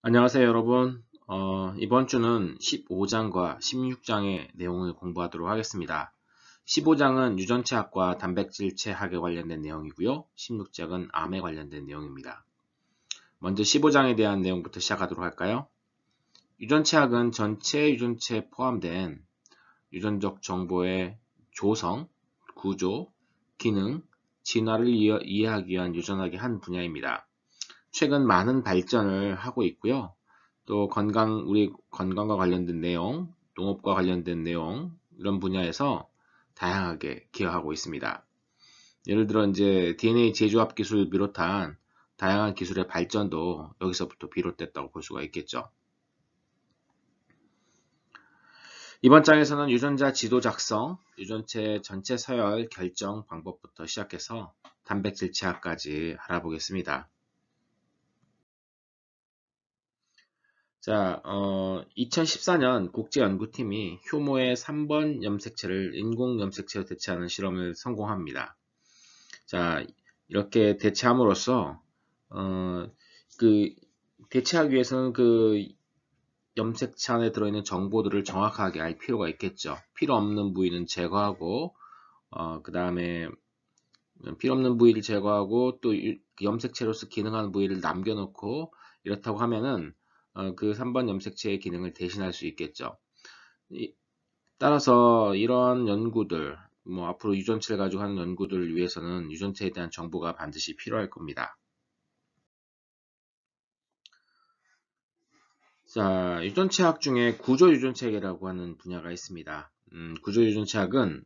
안녕하세요, 여러분. 이번 주는 15장과 16장의 내용을 공부하도록 하겠습니다. 15장은 유전체학과 단백질체학에 관련된 내용이고요. 16장은 암에 관련된 내용입니다. 먼저 15장에 대한 내용부터 시작하도록 할까요? 유전체학은 전체 유전체에 포함된 유전적 정보의 조성, 구조, 기능, 진화를 이해하기 위한 유전학의 한 분야입니다. 최근 많은 발전을 하고 있고요. 또 우리 건강과 관련된 내용, 농업과 관련된 내용, 이런 분야에서 다양하게 기여하고 있습니다. 예를 들어 이제 DNA 재조합 기술을 비롯한 다양한 기술의 발전도 여기서부터 비롯됐다고 볼 수가 있겠죠. 이번 장에서는 유전자 지도 작성, 유전체 전체 서열 결정 방법부터 시작해서 단백질 제약까지 알아보겠습니다. 자, 2014년 국제연구팀이 효모의 3번 염색체를 인공 염색체로 대체하는 실험을 성공합니다. 자, 이렇게 대체함으로써, 그, 대체하기 위해서는 그 염색체 안에 들어있는 정보들을 정확하게 알 필요가 있겠죠. 필요 없는 부위는 제거하고, 그 다음에 필요 없는 부위를 제거하고, 또 염색체로서 기능하는 부위를 남겨놓고, 이렇다고 하면은, 그 3번 염색체의 기능을 대신할 수 있겠죠. 따라서 이런 연구들, 앞으로 유전체를 가지고 하는 연구들을 위해서는 유전체에 대한 정보가 반드시 필요할 겁니다. 자, 유전체학 중에 구조유전체학이라고 하는 분야가 있습니다. 구조유전체학은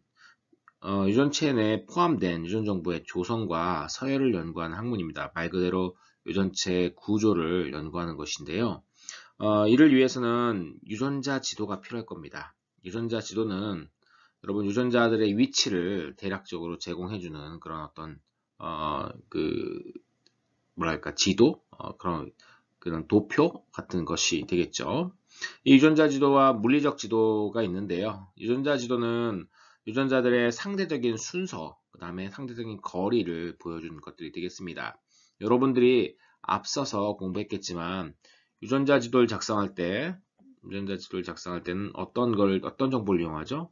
유전체 내에 포함된 유전 정보의 조성과 서열을 연구하는 학문입니다. 말 그대로 유전체 구조를 연구하는 것인데요. 이를 위해서는 유전자 지도가 필요할 겁니다. 유전자 지도는 여러분 유전자들의 위치를 대략적으로 제공해주는 그런 어떤 뭐랄까 지도 그런 도표 같은 것이 되겠죠. 이 유전자 지도와 물리적 지도가 있는데요. 유전자 지도는 유전자들의 상대적인 순서, 그 다음에 상대적인 거리를 보여주는 것들이 되겠습니다. 여러분들이 앞서서 공부했겠지만 유전자 지도를 작성할 때는 어떤 정보를 이용하죠?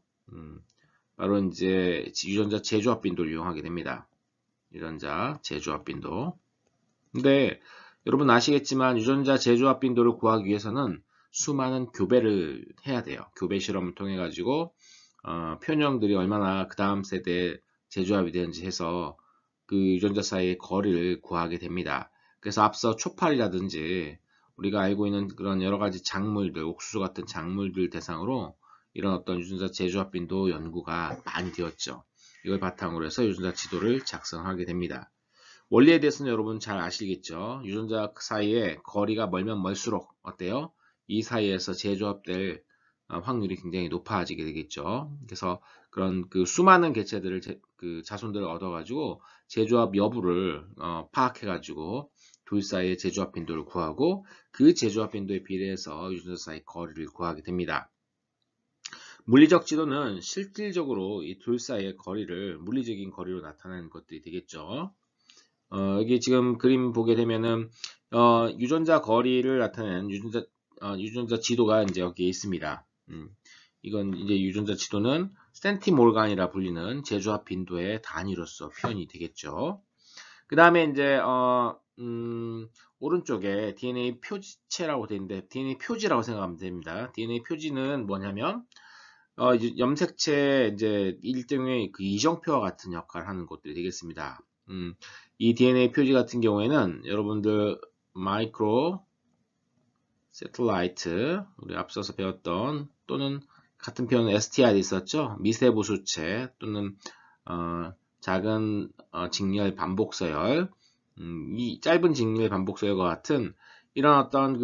바로 이제 유전자 재조합 빈도를 이용하게 됩니다. 유전자 재조합 빈도. 근데 여러분 아시겠지만 유전자 재조합 빈도를 구하기 위해서는 수많은 교배를 해야 돼요. 교배 실험을 통해 가지고 표형들이 얼마나 그 다음 세대에 재조합이 되는지 해서 그 유전자 사이의 거리를 구하게 됩니다. 그래서 앞서 초파리라든지 우리가 알고 있는 그런 여러 가지 작물들, 옥수수 같은 작물들 대상으로 이런 어떤 유전자 재조합 빈도 연구가 많이 되었죠. 이걸 바탕으로 해서 유전자 지도를 작성하게 됩니다. 원리에 대해서는 여러분 잘 아시겠죠? 유전자 사이에 거리가 멀면 멀수록 어때요? 이 사이에서 재조합될 확률이 굉장히 높아지게 되겠죠. 그래서 그런 그 수많은 개체들을 그 자손들을 얻어가지고 재조합 여부를 파악해가지고 둘 사이의 재조합 빈도를 구하고 그 재조합 빈도에 비례해서 유전자 사이 거리를 구하게 됩니다. 물리적 지도는 실질적으로 이 둘 사이의 거리를 물리적인 거리로 나타내는 것들이 되겠죠. 여기 지금 그림 보게 되면은 유전자 거리를 나타내는 유전자 지도가 이제 여기에 있습니다. 이건 이제 유전자 지도는 센티몰간이라 불리는 재조합 빈도의 단위로서 표현이 되겠죠. 그 다음에 이제 오른쪽에 DNA 표지체라고 되어 있는데 DNA 표지라고 생각하면 됩니다. DNA 표지는 뭐냐면 이제 염색체 이제 일종의 그 이정표와 같은 역할을 하는 것들이 되겠습니다. 이 DNA 표지 같은 경우에는 여러분들 마이크로 세틀라이트 우리 앞서서 배웠던 또는 같은 표현은 STI도 있었죠. 미세부수체 또는 작은 직렬 반복서열 이 짧은 직렬 반복서열과 같은 이런 어떤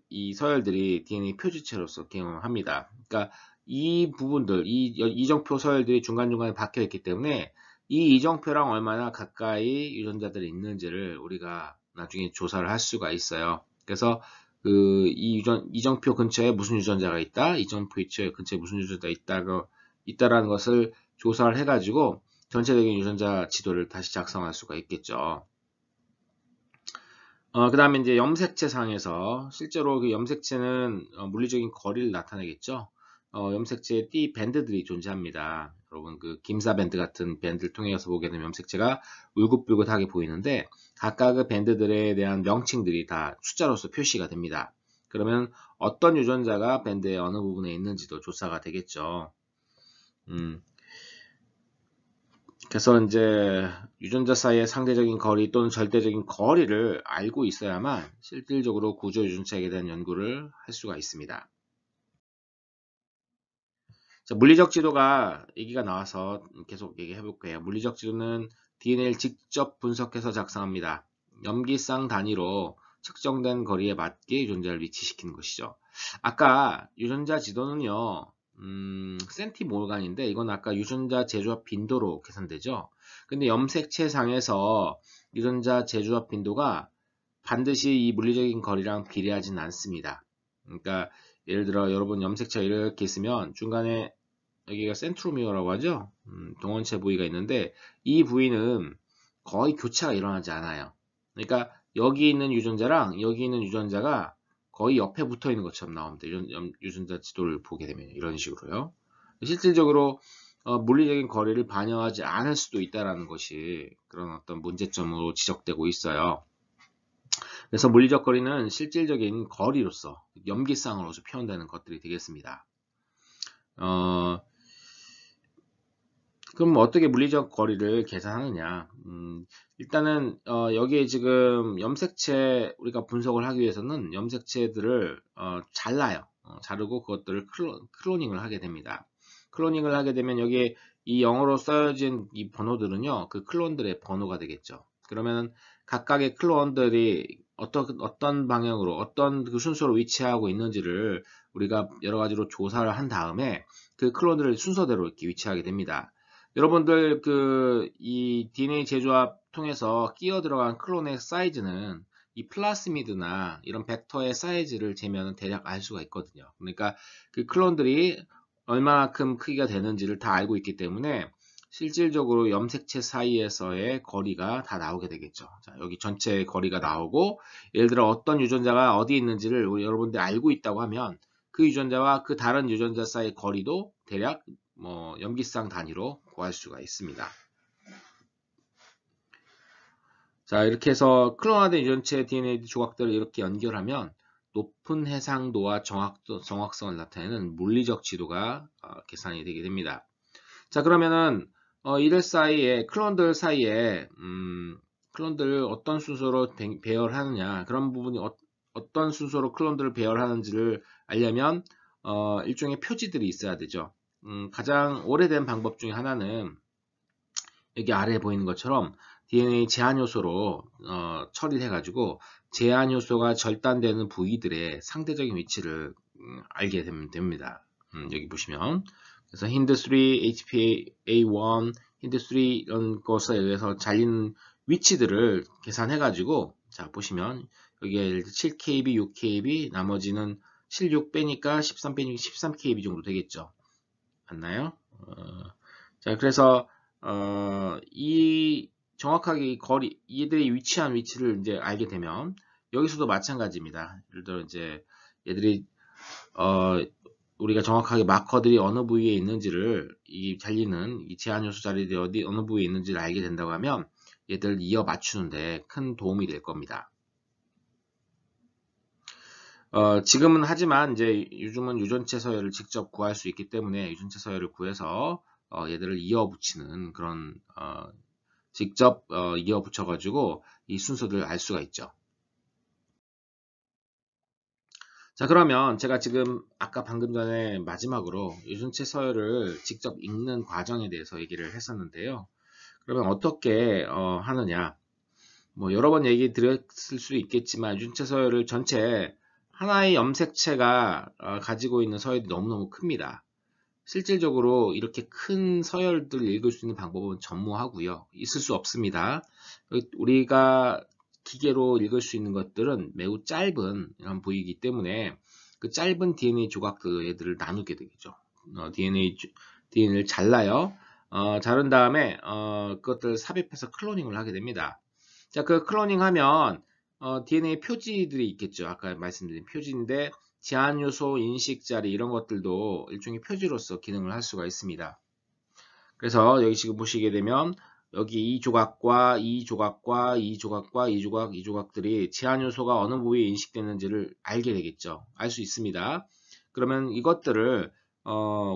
이 서열들이 DNA 표지체로서 기능합니다. 그러니까 이 부분들, 이 이정표 서열들이 중간중간에 박혀 있기 때문에 이 이정표랑 얼마나 가까이 유전자들이 있는지를 우리가 나중에 조사를 할 수가 있어요. 그래서 이 이정표 근처에 무슨 유전자가 있다, 이정표 근처에 무슨 유전자가 있다라는 것을 조사를 해가지고 전체적인 유전자 지도를 다시 작성할 수가 있겠죠. 그 다음에 이제 염색체상에서 실제로 그 염색체는 물리적인 거리를 나타내겠죠. 염색체에 띠 밴드들이 존재합니다. 여러분 그 김사 밴드 같은 밴드를 통해서 보게 되면 염색체가 울긋불긋하게 보이는데 각각의 밴드들에 대한 명칭들이 다 숫자로서 표시가 됩니다. 그러면 어떤 유전자가 밴드의 어느 부분에 있는지도 조사가 되겠죠. 그래서 이제 유전자 사이의 상대적인 거리 또는 절대적인 거리를 알고 있어야만 실질적으로 구조 유전체에 대한 연구를 할 수가 있습니다. 자, 물리적 지도가 얘기가 나와서 계속 얘기해 볼게요. 물리적 지도는 DNA를 직접 분석해서 작성합니다. 염기쌍 단위로 측정된 거리에 맞게 유전자를 위치시키는 것이죠. 아까 유전자 지도는요, 센티몰간인데 이건 아까 유전자 재조합 빈도로 계산되죠. 근데 염색체상에서 유전자 재조합 빈도가 반드시 이 물리적인 거리랑 비례하진 않습니다. 그러니까 예를 들어 여러분 염색체 이렇게 있으면 중간에 여기가 센트로미어라고 하죠. 동원체 부위가 있는데 이 부위는 거의 교차가 일어나지 않아요. 그러니까 여기 있는 유전자랑 여기 있는 유전자가 거의 옆에 붙어 있는 것처럼 나옵니다. 유전자 지도를 보게 되면 이런 식으로요. 실질적으로 물리적인 거리를 반영하지 않을 수도 있다는 것이 그런 어떤 문제점으로 지적되고 있어요. 그래서 물리적 거리는 실질적인 거리로서 염기쌍으로서 표현되는 것들이 되겠습니다. 그럼 어떻게 물리적 거리를 계산하느냐? 일단은 여기에 지금 염색체 우리가 분석을 하기 위해서는 염색체들을 잘라요. 자르고 그것들을 클로닝을 하게 됩니다. 클로닝을 하게 되면 여기에 이 영어로 써진 이 번호들은요, 그 클론들의 번호가 되겠죠. 그러면 각각의 클론들이 어떤 방향으로 어떤 그 순서로 위치하고 있는지를 우리가 여러 가지로 조사를 한 다음에 그 클론들을 순서대로 이렇게 위치하게 됩니다. 여러분들 이 DNA 재조합 통해서 끼어 들어간 클론의 사이즈는 이 플라스미드나 이런 벡터의 사이즈를 재면 대략 알 수가 있거든요. 그러니까 그 클론들이 얼마만큼 크기가 되는지를 다 알고 있기 때문에 실질적으로 염색체 사이에서의 거리가 다 나오게 되겠죠. 자, 여기 전체 거리가 나오고 예를 들어 어떤 유전자가 어디 있는지를 여러분들이 알고 있다고 하면 그 유전자와 그 다른 유전자 사이의 거리도 대략 염기쌍 단위로 구할 수가 있습니다. 자, 이렇게 해서 클론화된 유전체 DNA 조각들을 이렇게 연결하면 높은 해상도와 정확성을 나타내는 물리적 지도가 계산이 되게 됩니다. 자, 그러면은 이들 사이에 클론들 사이에 클론들을 어떤 순서로 배열하느냐 그런 부분이 어떤 순서로 클론들을 배열하는지를 알려면 일종의 표지들이 있어야 되죠. 가장 오래된 방법 중에 하나는 여기 아래에 보이는 것처럼 DNA 제한 요소로 처리를 해가지고 제한 요소가 절단되는 부위들의 상대적인 위치를 알게 되면 됩니다. 여기 보시면 그래서 힌드3, HPA1, 힌드3 이런 것에 의해서 잘린 위치들을 계산해가지고 자 보시면 여기에 7KB, 6KB 나머지는 7, 6 빼니까 13 빼니까 13KB 정도 되겠죠. 맞나요? 자 그래서 이 정확하게 거리 얘들이 위치한 위치를 이제 알게 되면 여기서도 마찬가지입니다. 예를 들어 이제 얘들이 우리가 정확하게 마커들이 어느 부위에 있는지를 이 잘리는 이 제한 요소 자리들이 어느 부위에 있는지를 알게 된다고 하면 얘들 이어 맞추는데 큰 도움이 될 겁니다. 지금은 하지만 이제 요즘은 유전체 서열을 직접 구할 수 있기 때문에 유전체 서열을 구해서 얘들을 이어 붙이는 그런 직접 이어 붙여 가지고 이 순서들을 알 수가 있죠. 자 그러면 제가 지금 아까 방금 전에 마지막으로 유전체 서열을 직접 읽는 과정에 대해서 얘기를 했었는데요. 그러면 어떻게 하느냐 뭐 여러 번 얘기 드렸을 수 있겠지만 유전체 서열을 전체 하나의 염색체가 가지고 있는 서열이 너무너무 큽니다. 실질적으로 이렇게 큰 서열들을 읽을 수 있는 방법은 전무하고요. 있을 수 없습니다. 우리가 기계로 읽을 수 있는 것들은 매우 짧은 이런 부위이기 때문에 그 짧은 DNA 조각들 애들을 나누게 되겠죠. DNA를 잘라요. 자른 다음에 그것들 삽입해서 클로닝을 하게 됩니다. 자, 그 클로닝 하면 DNA 표지들이 있겠죠. 아까 말씀드린 표지인데 제한 요소, 인식 자리 이런 것들도 일종의 표지로서 기능을 할 수가 있습니다. 그래서 여기 지금 보시게 되면 여기 이 조각과 이 조각과 이 조각과 이 조각, 이 조각들이 제한 요소가 어느 부위에 인식되는지를 알게 되겠죠. 알 수 있습니다. 그러면 이것들을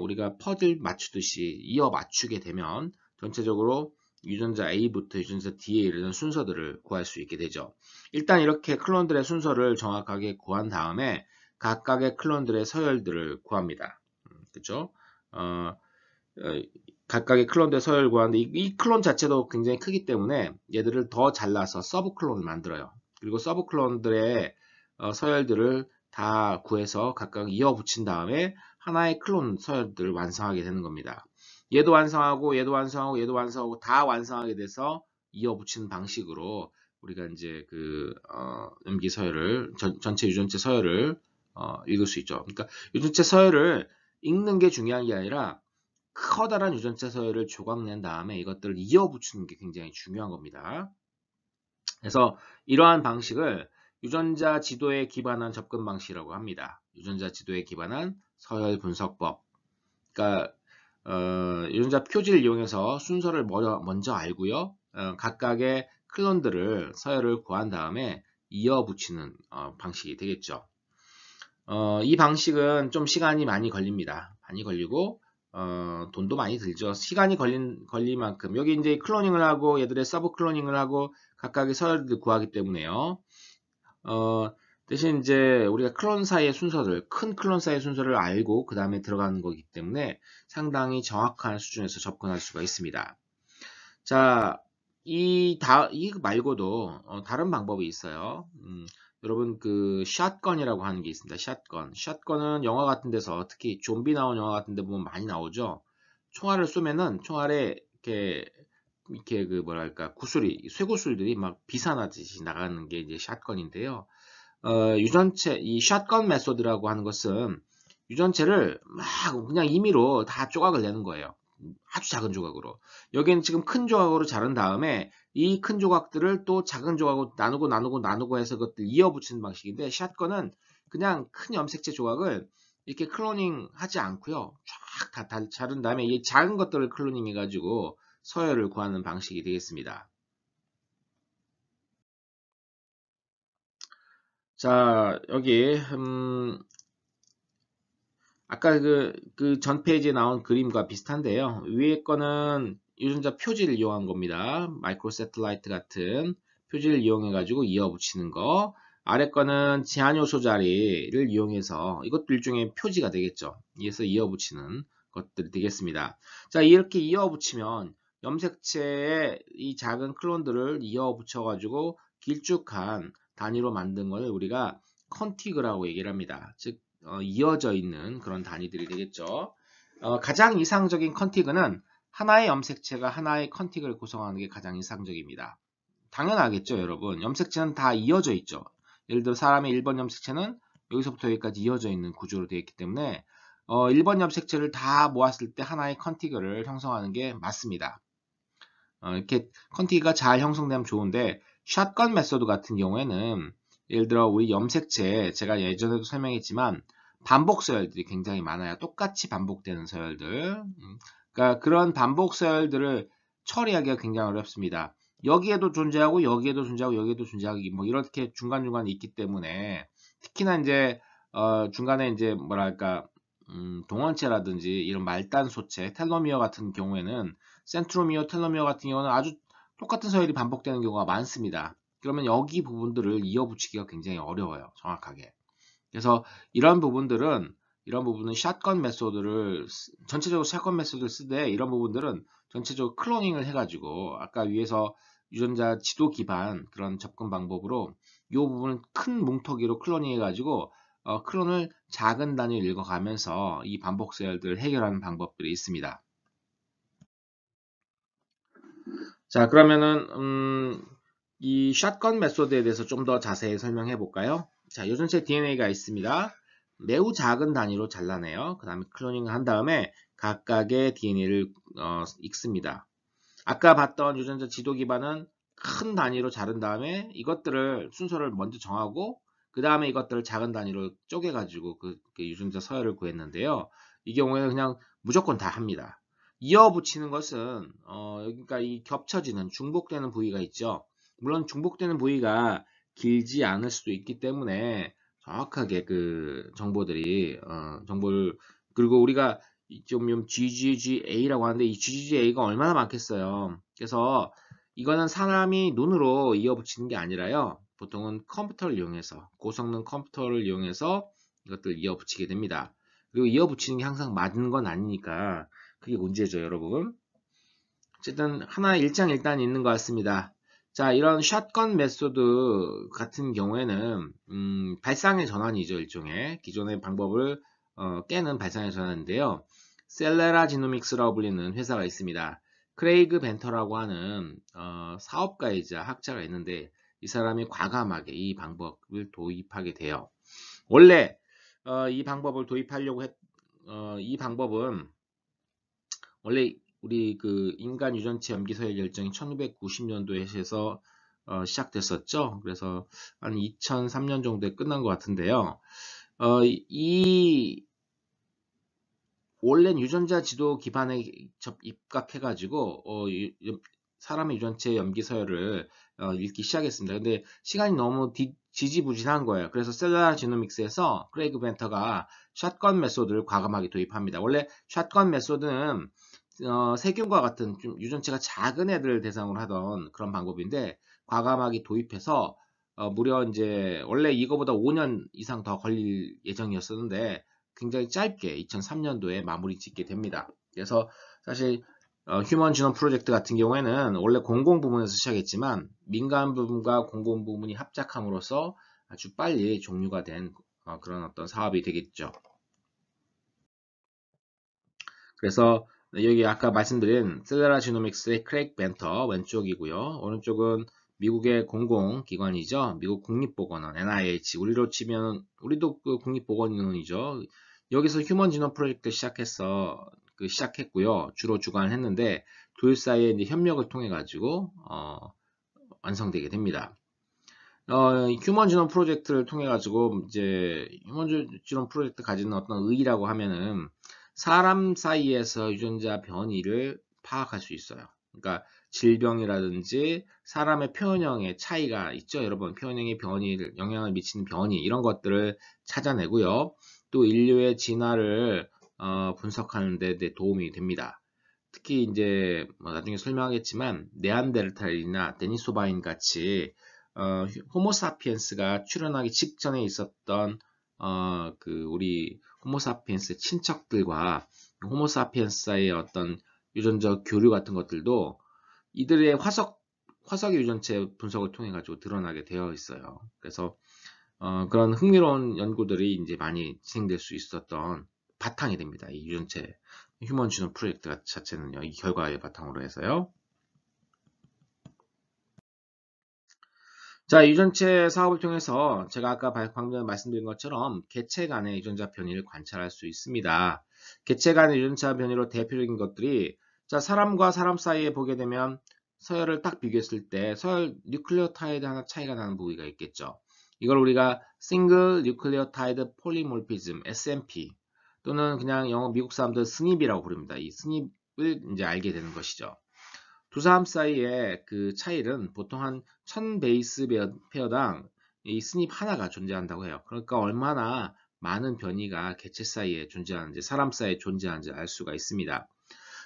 우리가 퍼즐 맞추듯이 이어 맞추게 되면 전체적으로 유전자 A부터 유전자 D에 이르는 순서들을 구할 수 있게 되죠. 일단 이렇게 클론들의 순서를 정확하게 구한 다음에 각각의 클론들의 서열들을 구합니다. 그렇죠? 각각의 클론들의 서열을 구하는데 이 클론 자체도 굉장히 크기 때문에 얘들을 더 잘라서 서브 클론을 만들어요. 그리고 서브 클론들의 서열들을 다 구해서 각각 이어 붙인 다음에 하나의 클론 서열들을 완성하게 되는 겁니다. 얘도 완성하고 얘도 완성하고 얘도 완성하고 다 완성하게 돼서 이어 붙이는 방식으로 우리가 이제 그 염기 서열을 전체 유전체 서열을 읽을 수 있죠. 그러니까 유전체 서열을 읽는 게 중요한 게 아니라 커다란 유전체 서열을 조각낸 다음에 이것들을 이어 붙이는 게 굉장히 중요한 겁니다. 그래서 이러한 방식을 유전자 지도에 기반한 접근 방식이라고 합니다. 유전자 지도에 기반한 서열 분석법. 그러니까 유전자 표지를 이용해서 순서를 먼저 알고요. 각각의 클론들을 서열을 구한 다음에 이어 붙이는 방식이 되겠죠. 이 방식은 좀 시간이 많이 걸립니다. 많이 걸리고 돈도 많이 들죠. 시간이 걸린 만큼 여기 이제 클로닝을 하고 얘들의 서브 클로닝을 하고 각각의 서열을 구하기 때문에요. 대신 이제 우리가 클론 사이의 순서들, 큰 클론 사이의 순서를 알고 그 다음에 들어가는 거기 때문에 상당히 정확한 수준에서 접근할 수가 있습니다. 자, 이 말고도 다른 방법이 있어요. 여러분 그 샷건이라고 하는 게 있습니다. 샷건은 영화 같은 데서 특히 좀비 나온 영화 같은 데 보면 많이 나오죠. 총알을 쏘면은 총알에 이렇게 그 뭐랄까 쇠구슬들이 막 비산하듯이 나가는 게 이제 샷건인데요. 유전체 이 샷건 메소드라고 하는 것은 유전체를 막 그냥 임의로 다 조각을 내는 거예요. 아주 작은 조각으로. 여기는 지금 큰 조각으로 자른 다음에 이 큰 조각들을 또 작은 조각으로 나누고 해서 그것들 이어 붙이는 방식인데 샷건은 그냥 큰 염색체 조각을 이렇게 클로닝 하지 않고요. 쫙 다 자른 다음에 이 작은 것들을 클로닝 해가지고 서열을 구하는 방식이 되겠습니다. 자, 여기 아까 그 전 페이지에 나온 그림과 비슷한데요. 위에 거는 유전자 표지를 이용한 겁니다. 마이크로 세틀라이트 같은 표지를 이용해 가지고 이어 붙이는 거. 아래 거는 제한 요소 자리를 이용해서 이것도 일종의 표지가 되겠죠. 이에서 이어 붙이는 것들이 되겠습니다. 자, 이렇게 이어 붙이면 염색체의 이 작은 클론들을 이어 붙여 가지고 길쭉한 단위로 만든 것을 우리가 컨티그라고 얘기를 합니다. 즉 이어져 있는 그런 단위들이 되겠죠. 가장 이상적인 컨티그는 하나의 염색체가 하나의 컨티그를 구성하는 게 가장 이상적입니다. 당연하겠죠, 여러분. 염색체는 다 이어져 있죠. 예를 들어 사람의 1번 염색체는 여기서부터 여기까지 이어져 있는 구조로 되어 있기 때문에 1번 염색체를 다 모았을 때 하나의 컨티그를 형성하는 게 맞습니다. 이렇게 컨티그가 잘 형성되면 좋은데 샷건 메소드 같은 경우에는 예를 들어 우리 염색체 제가 예전에도 설명했지만 반복 서열들이 굉장히 많아요. 똑같이 반복되는 서열들. 그러니까 그런 반복 서열들을 처리하기가 굉장히 어렵습니다. 여기에도 존재하고 여기에도 존재하고 여기에도 존재하고 뭐 이렇게 중간중간 있기 때문에 특히나 이제 중간에 이제 뭐랄까 동원체라든지 이런 말단 소체, 텔로미어 같은 경우에는 센트로미어, 텔로미어 같은 경우는 아주 똑같은 서열이 반복되는 경우가 많습니다. 그러면 여기 부분들을 이어붙이기가 굉장히 어려워요. 정확하게. 그래서 이런 부분은 샷건 메소드를 전체적으로 샷건 메소드를 쓰되 이런 부분들은 전체적으로 클로닝을 해가지고 아까 위에서 유전자 지도 기반 그런 접근 방법으로 이 부분은 큰 뭉터기로 클로닝 해가지고 클론을 작은 단위로 읽어가면서 이 반복 서열들을 해결하는 방법들이 있습니다. 자, 그러면은 이 샷건 메소드에 대해서 좀 더 자세히 설명해 볼까요? 자, 유전체 DNA가 있습니다. 매우 작은 단위로 잘라내요. 그 다음에 클로닝을 한 다음에 각각의 DNA를 읽습니다. 아까 봤던 유전자 지도 기반은 큰 단위로 자른 다음에 이것들을 순서를 먼저 정하고 그 다음에 이것들을 작은 단위로 쪼개가지고 그 유전자 서열을 구했는데요. 이 경우에는 그냥 무조건 다 합니다. 이어 붙이는 것은 그러니까 이 겹쳐지는 중복되는 부위가 있죠. 물론 중복되는 부위가 길지 않을 수도 있기 때문에 정확하게 그 정보들이 정보를 그리고 우리가 좀 GGGA라고 하는데 이 GGGA가 얼마나 많겠어요. 그래서 이거는 사람이 눈으로 이어 붙이는 게 아니라요. 보통은 컴퓨터를 이용해서 고성능 컴퓨터를 이용해서 이것들 이어 붙이게 됩니다. 그리고 이어 붙이는 게 항상 맞는 건 아니니까 그게 문제죠, 여러분. 어쨌든 하나 일장일단 있는 것 같습니다. 자, 이런 샷건 메소드 같은 경우에는 발상의 전환이죠, 일종의 기존의 방법을 깨는 발상의 전환인데요. 셀레라 지노믹스라고 불리는 회사가 있습니다. 크레이그 벤터라고 하는 사업가이자 학자가 있는데 이 사람이 과감하게 이 방법을 도입하게 돼요. 원래 이 방법을 도입하려고 이 방법은 원래 우리 그 인간 유전체 염기 서열 결정이 1990년도에 해서 시작됐었죠. 그래서 한 2003년 정도에 끝난 것 같은데요. 이 원래는 유전자 지도 기반에 입각해가지고 사람의 유전체 염기 서열을 읽기 시작했습니다. 근데 시간이 너무 지지부진한 거예요. 그래서 셀러라 지노믹스에서 크레이그 벤터가 샷건 메소드를 과감하게 도입합니다. 원래 샷건 메소드는 세균과 같은 좀 유전체가 작은 애들 대상으로 하던 그런 방법인데 과감하게 도입해서 무려 이제 원래 이거보다 5년 이상 더 걸릴 예정이었었는데 굉장히 짧게 2003년도에 마무리 짓게 됩니다. 그래서 사실 휴먼 지놈 프로젝트 같은 경우에는 원래 공공 부문에서 시작했지만 민간 부문과 공공 부문이 합작함으로써 아주 빨리 종료가 된 그런 어떤 사업이 되겠죠. 그래서 여기 아까 말씀드린 셀레라 지노믹스의 크레이그 벤터 왼쪽이고요. 오른쪽은 미국의 공공기관이죠. 미국 국립보건원 NIH 우리로 치면 우리도 그 국립보건원이죠. 여기서 휴먼 지노 프로젝트 시작했고요. 주로 주관했는데 둘 사이에 이제 협력을 통해 가지고 완성되게 됩니다. 휴먼 지노 프로젝트를 통해 가지고 이제 휴먼 지노 프로젝트 가지는 어떤 의의라고 하면은 사람 사이에서 유전자 변이를 파악할 수 있어요. 그러니까 질병이라든지 사람의 표현형의 차이가 있죠. 여러분 표현형의 변이를 영향을 미치는 변이 이런 것들을 찾아내고요. 또 인류의 진화를 분석하는 데 도움이 됩니다. 특히 이제 나중에 설명하겠지만 네안데르탈이나 데니소바인 같이 호모사피엔스가 출현하기 직전에 있었던 그 우리 호모사피엔스 친척들과 호모사피엔스 사이의 어떤 유전자 교류 같은 것들도 이들의 화석의 유전체 분석을 통해 가지고 드러나게 되어 있어요. 그래서 그런 흥미로운 연구들이 이제 많이 진행될 수 있었던 바탕이 됩니다. 이 유전체 휴먼 지노 프로젝트 자체는요. 이 결과의 바탕으로 해서요. 자, 유전체 사업을 통해서 제가 아까 방금 전에 말씀드린 것처럼 개체 간의 유전자 변이를 관찰할 수 있습니다. 개체 간의 유전자 변이로 대표적인 것들이 자, 사람과 사람 사이에 보게 되면 서열을 딱 비교했을 때 서열 뉴클레오타이드 하나 차이가 나는 부위가 있겠죠. 이걸 우리가 Single Nucleotide Polymorphism (SNP) 또는 그냥 영어 미국 사람들 SNP이라고 부릅니다. 이 SNP을 이제 알게 되는 것이죠. 두 사람 사이의 그 차이는 보통 한 1000 베이스 페어당 이 스닙 하나가 존재한다고 해요. 그러니까 얼마나 많은 변이가 개체 사이에 존재하는지, 사람 사이에 존재하는지 알 수가 있습니다.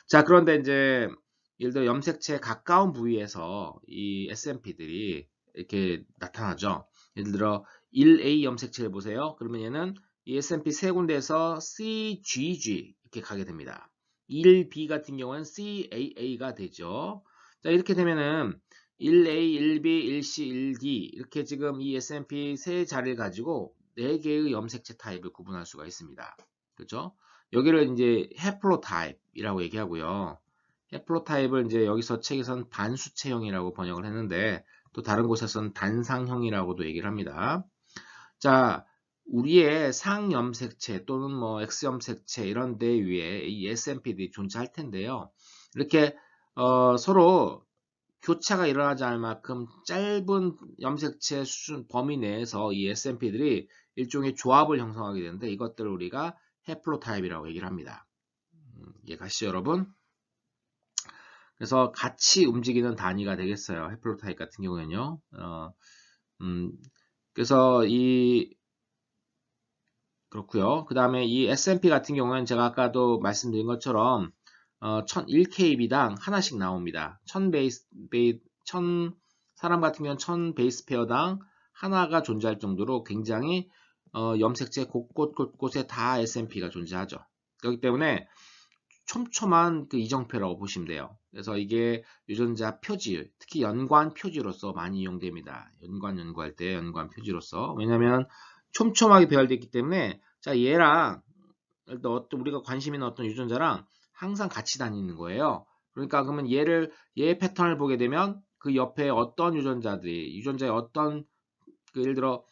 자, 그런데 이제 예를 들어 염색체에 가까운 부위에서 이 SNP들이 이렇게 나타나죠. 예를 들어 1A 염색체를 보세요. 그러면 얘는 이 SNP 세 군데에서 CGG 이렇게 가게 됩니다. 1B 같은 경우는 CAA가 되죠. 자, 이렇게 되면은 1A, 1B, 1C, 1D 이렇게 지금 이 SNP 세 자리를 가지고 4개의 염색체 타입을 구분할 수가 있습니다. 그렇죠? 여기를 이제 해플로타입이라고 얘기하고요. 해플로타입을 이제 여기서 책에서는 반수체형이라고 번역을 했는데 또 다른 곳에서는 단상형이라고도 얘기를 합니다. 자, 우리의 상염색체 또는 뭐 X염색체 이런 데 위에 이 SNP들이 존재할 텐데요. 이렇게 서로 교차가 일어나지 않을 만큼 짧은 염색체 수준 범위 내에서 이 SNP들이 일종의 조합을 형성하게 되는데 이것들을 우리가 해플로타입이라고 얘기를 합니다. 이해가시죠, 여러분? 그래서 같이 움직이는 단위가 되겠어요. 해플로타입 같은 경우에는요. 그래서 그렇고요. 그 다음에 이 S&P 같은 경우는 제가 아까도 말씀드린 것처럼 1KB당 하나씩 나옵니다. 1000 사람 같은 경우는 1000 베이스 페어당 하나가 존재할 정도로 굉장히 염색체 곳곳에 다 S&P가 존재하죠. 그렇기 때문에 촘촘한 그 이정표라고 보시면 돼요. 그래서 이게 유전자 표지, 특히 연관 표지로서 많이 이용됩니다. 연구할 때 연관 표지로서. 왜냐하면 촘촘하게 배열되어 있기 때문에 자 얘랑 우리가 관심 있는 어떤 유전자랑 항상 같이 다니는 거예요. 그러니까 그러면 얘의 패턴을 보게 되면 그 옆에 어떤 유전자의 어떤 예를 들어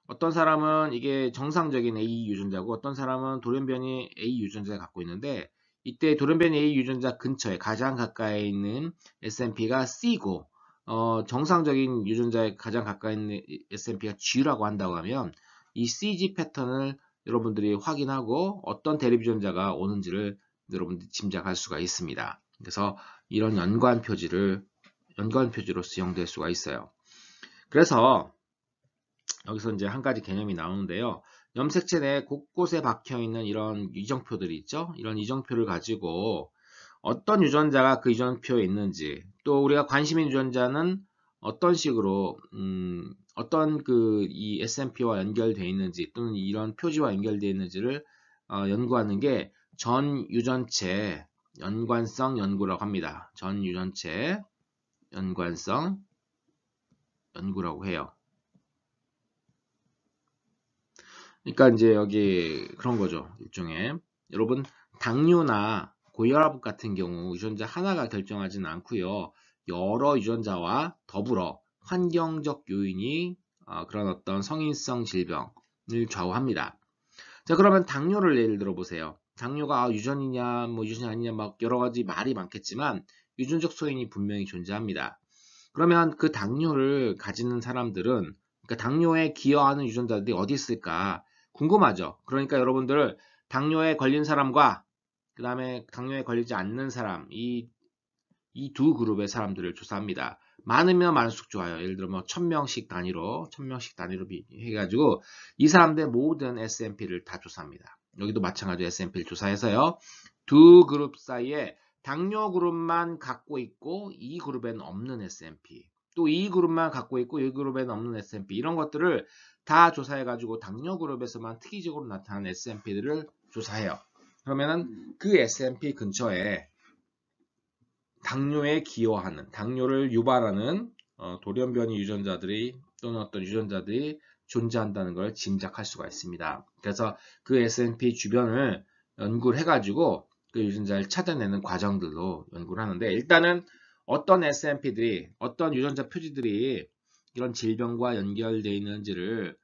어떤 사람은 이게 정상적인 A 유전자고 어떤 사람은 돌연변이 A 유전자를 갖고 있는데 이때 돌연변이 A 유전자 근처에 가장 가까이 있는 SNP가 C고 정상적인 유전자에 가장 가까이 있는 SNP가 G라고 한다고 하면 이 CG 패턴을 여러분들이 확인하고 어떤 대립 유전자가 오는지를 여러분들이 짐작할 수가 있습니다. 그래서 이런 연관 표지로 사용될 수가 있어요. 그래서 여기서 이제 한 가지 개념이 나오는데요. 염색체 내 곳곳에 박혀 있는 이런 이정표들이 있죠. 이런 이정표를 가지고 어떤 유전자가 그 이정표에 있는지, 또 우리가 관심 있는 유전자는 어떤 식으로 어떤 이 SNP와 연결되어 있는지 또는 이런 표지와 연결되어 있는지를 연구하는 게 전유전체 연관성 연구라고 합니다. 전유전체 연관성 연구라고 해요. 그러니까 이제 여기 그런 거죠. 일종의 여러분 당뇨나 고혈압 같은 경우 유전자 하나가 결정하지는 않고요. 여러 유전자와 더불어 환경적 요인이 그런 어떤 성인성 질병을 좌우합니다. 자, 그러면 당뇨를 예를 들어 보세요. 당뇨가 유전이냐 뭐 유전이 아니냐 막 여러 가지 말이 많겠지만 유전적 소인이 분명히 존재합니다. 그러면 그 당뇨를 가지는 사람들은 그러니까 당뇨에 기여하는 유전자들이 어디 있을까 궁금하죠. 그러니까 여러분들 당뇨에 걸린 사람과 그 다음에 당뇨에 걸리지 않는 사람 이 두 그룹의 사람들을 조사합니다. 많으면 많을수록 좋아요. 예를 들어 뭐 1000명씩 단위로 해가지고 이 사람들 모든 SNP를 다 조사합니다. 여기도 마찬가지로 SNP를 조사해서요. 두 그룹 사이에 당뇨 그룹만 갖고 있고 이 그룹에는 없는 SNP, 또 이 그룹만 갖고 있고 이 그룹에는 없는 SNP 이런 것들을 다 조사해가지고 당뇨 그룹에서만 특이적으로 나타나는 SNP들을 조사해요. 그러면은 그 SNP 근처에 당뇨에 기여하는, 당뇨를 유발하는 돌연변이 유전자들이 또는 어떤 유전자들이 존재한다는 걸 짐작할 수가 있습니다. 그래서 그 SNP 주변을 연구를 해가지고 그 유전자를 찾아내는 과정들로 연구를 하는데 일단은 어떤 SNP들이, 어떤 유전자 표지들이 이런 질병과 연결되어 있는지를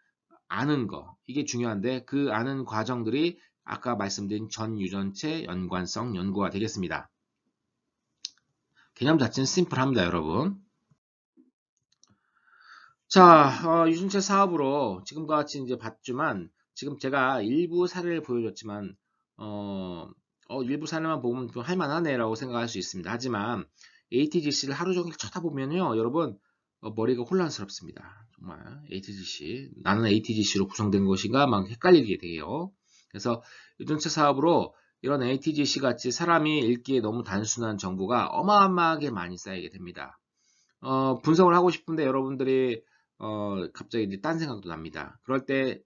아는 거, 이게 중요한데 그 아는 과정들이 아까 말씀드린 전유전체 연관성 연구가 되겠습니다. 개념 자체는 심플합니다, 여러분. 자, 유전체 사업으로 지금과 같이 이제 봤지만, 지금 제가 일부 사례를 보여줬지만, 일부 사례만 보면 좀 할만하네라고 생각할 수 있습니다. 하지만, ATGC를 하루 종일 쳐다보면요, 여러분, 머리가 혼란스럽습니다. 정말, ATGC. 나는 ATGC로 구성된 것인가? 막 헷갈리게 돼요. 그래서, 유전체 사업으로 이런 ATGC 같이 사람이 읽기에 너무 단순한 정보가 어마어마하게 많이 쌓이게 됩니다. 분석을 하고 싶은데 여러분들이 갑자기 이제 딴 생각도 납니다. 그럴 때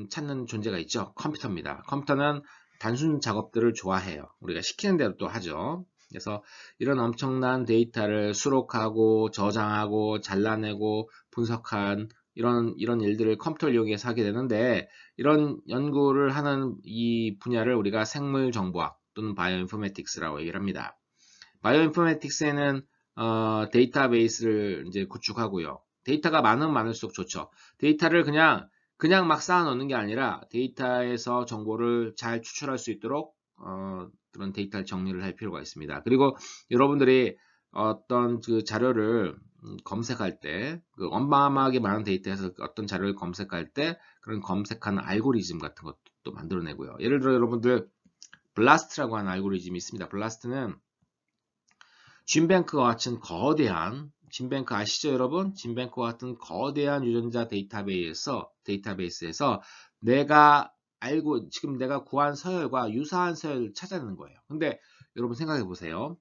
찾는 존재가 있죠. 컴퓨터입니다. 컴퓨터는 단순 작업들을 좋아해요. 우리가 시키는 대로 또 하죠. 그래서 이런 엄청난 데이터를 수록하고 저장하고 잘라내고 분석한 이런 일들을 컴퓨터를 이용해서 하게 되는데 이런 연구를 하는 이 분야를 우리가 생물정보학 또는 바이오인포메틱스라고 얘기를 합니다. 바이오인포메틱스에는 데이터베이스를 이제 구축하고요. 데이터가 많으면 많을수록 좋죠. 데이터를 그냥 막 쌓아 놓는 게 아니라 데이터에서 정보를 잘 추출할 수 있도록 그런 데이터를 정리를 할 필요가 있습니다. 그리고 여러분들이 어떤 그 자료를 검색할 때, 그 어마어마하게 많은 데이터에서 어떤 자료를 검색할 때 그런 검색하는 알고리즘 같은 것도 또 만들어내고요. 예를 들어 여러분들 블라스트라고 하는 알고리즘이 있습니다. 블라스트는 진뱅크와 같은 거대한, 진뱅크 아시죠 여러분? 진뱅크와 같은 거대한 유전자 데이터베이스에서 내가 알고 지금 내가 구한 서열과 유사한 서열을 찾아내는 거예요. 근데 여러분 생각해 보세요.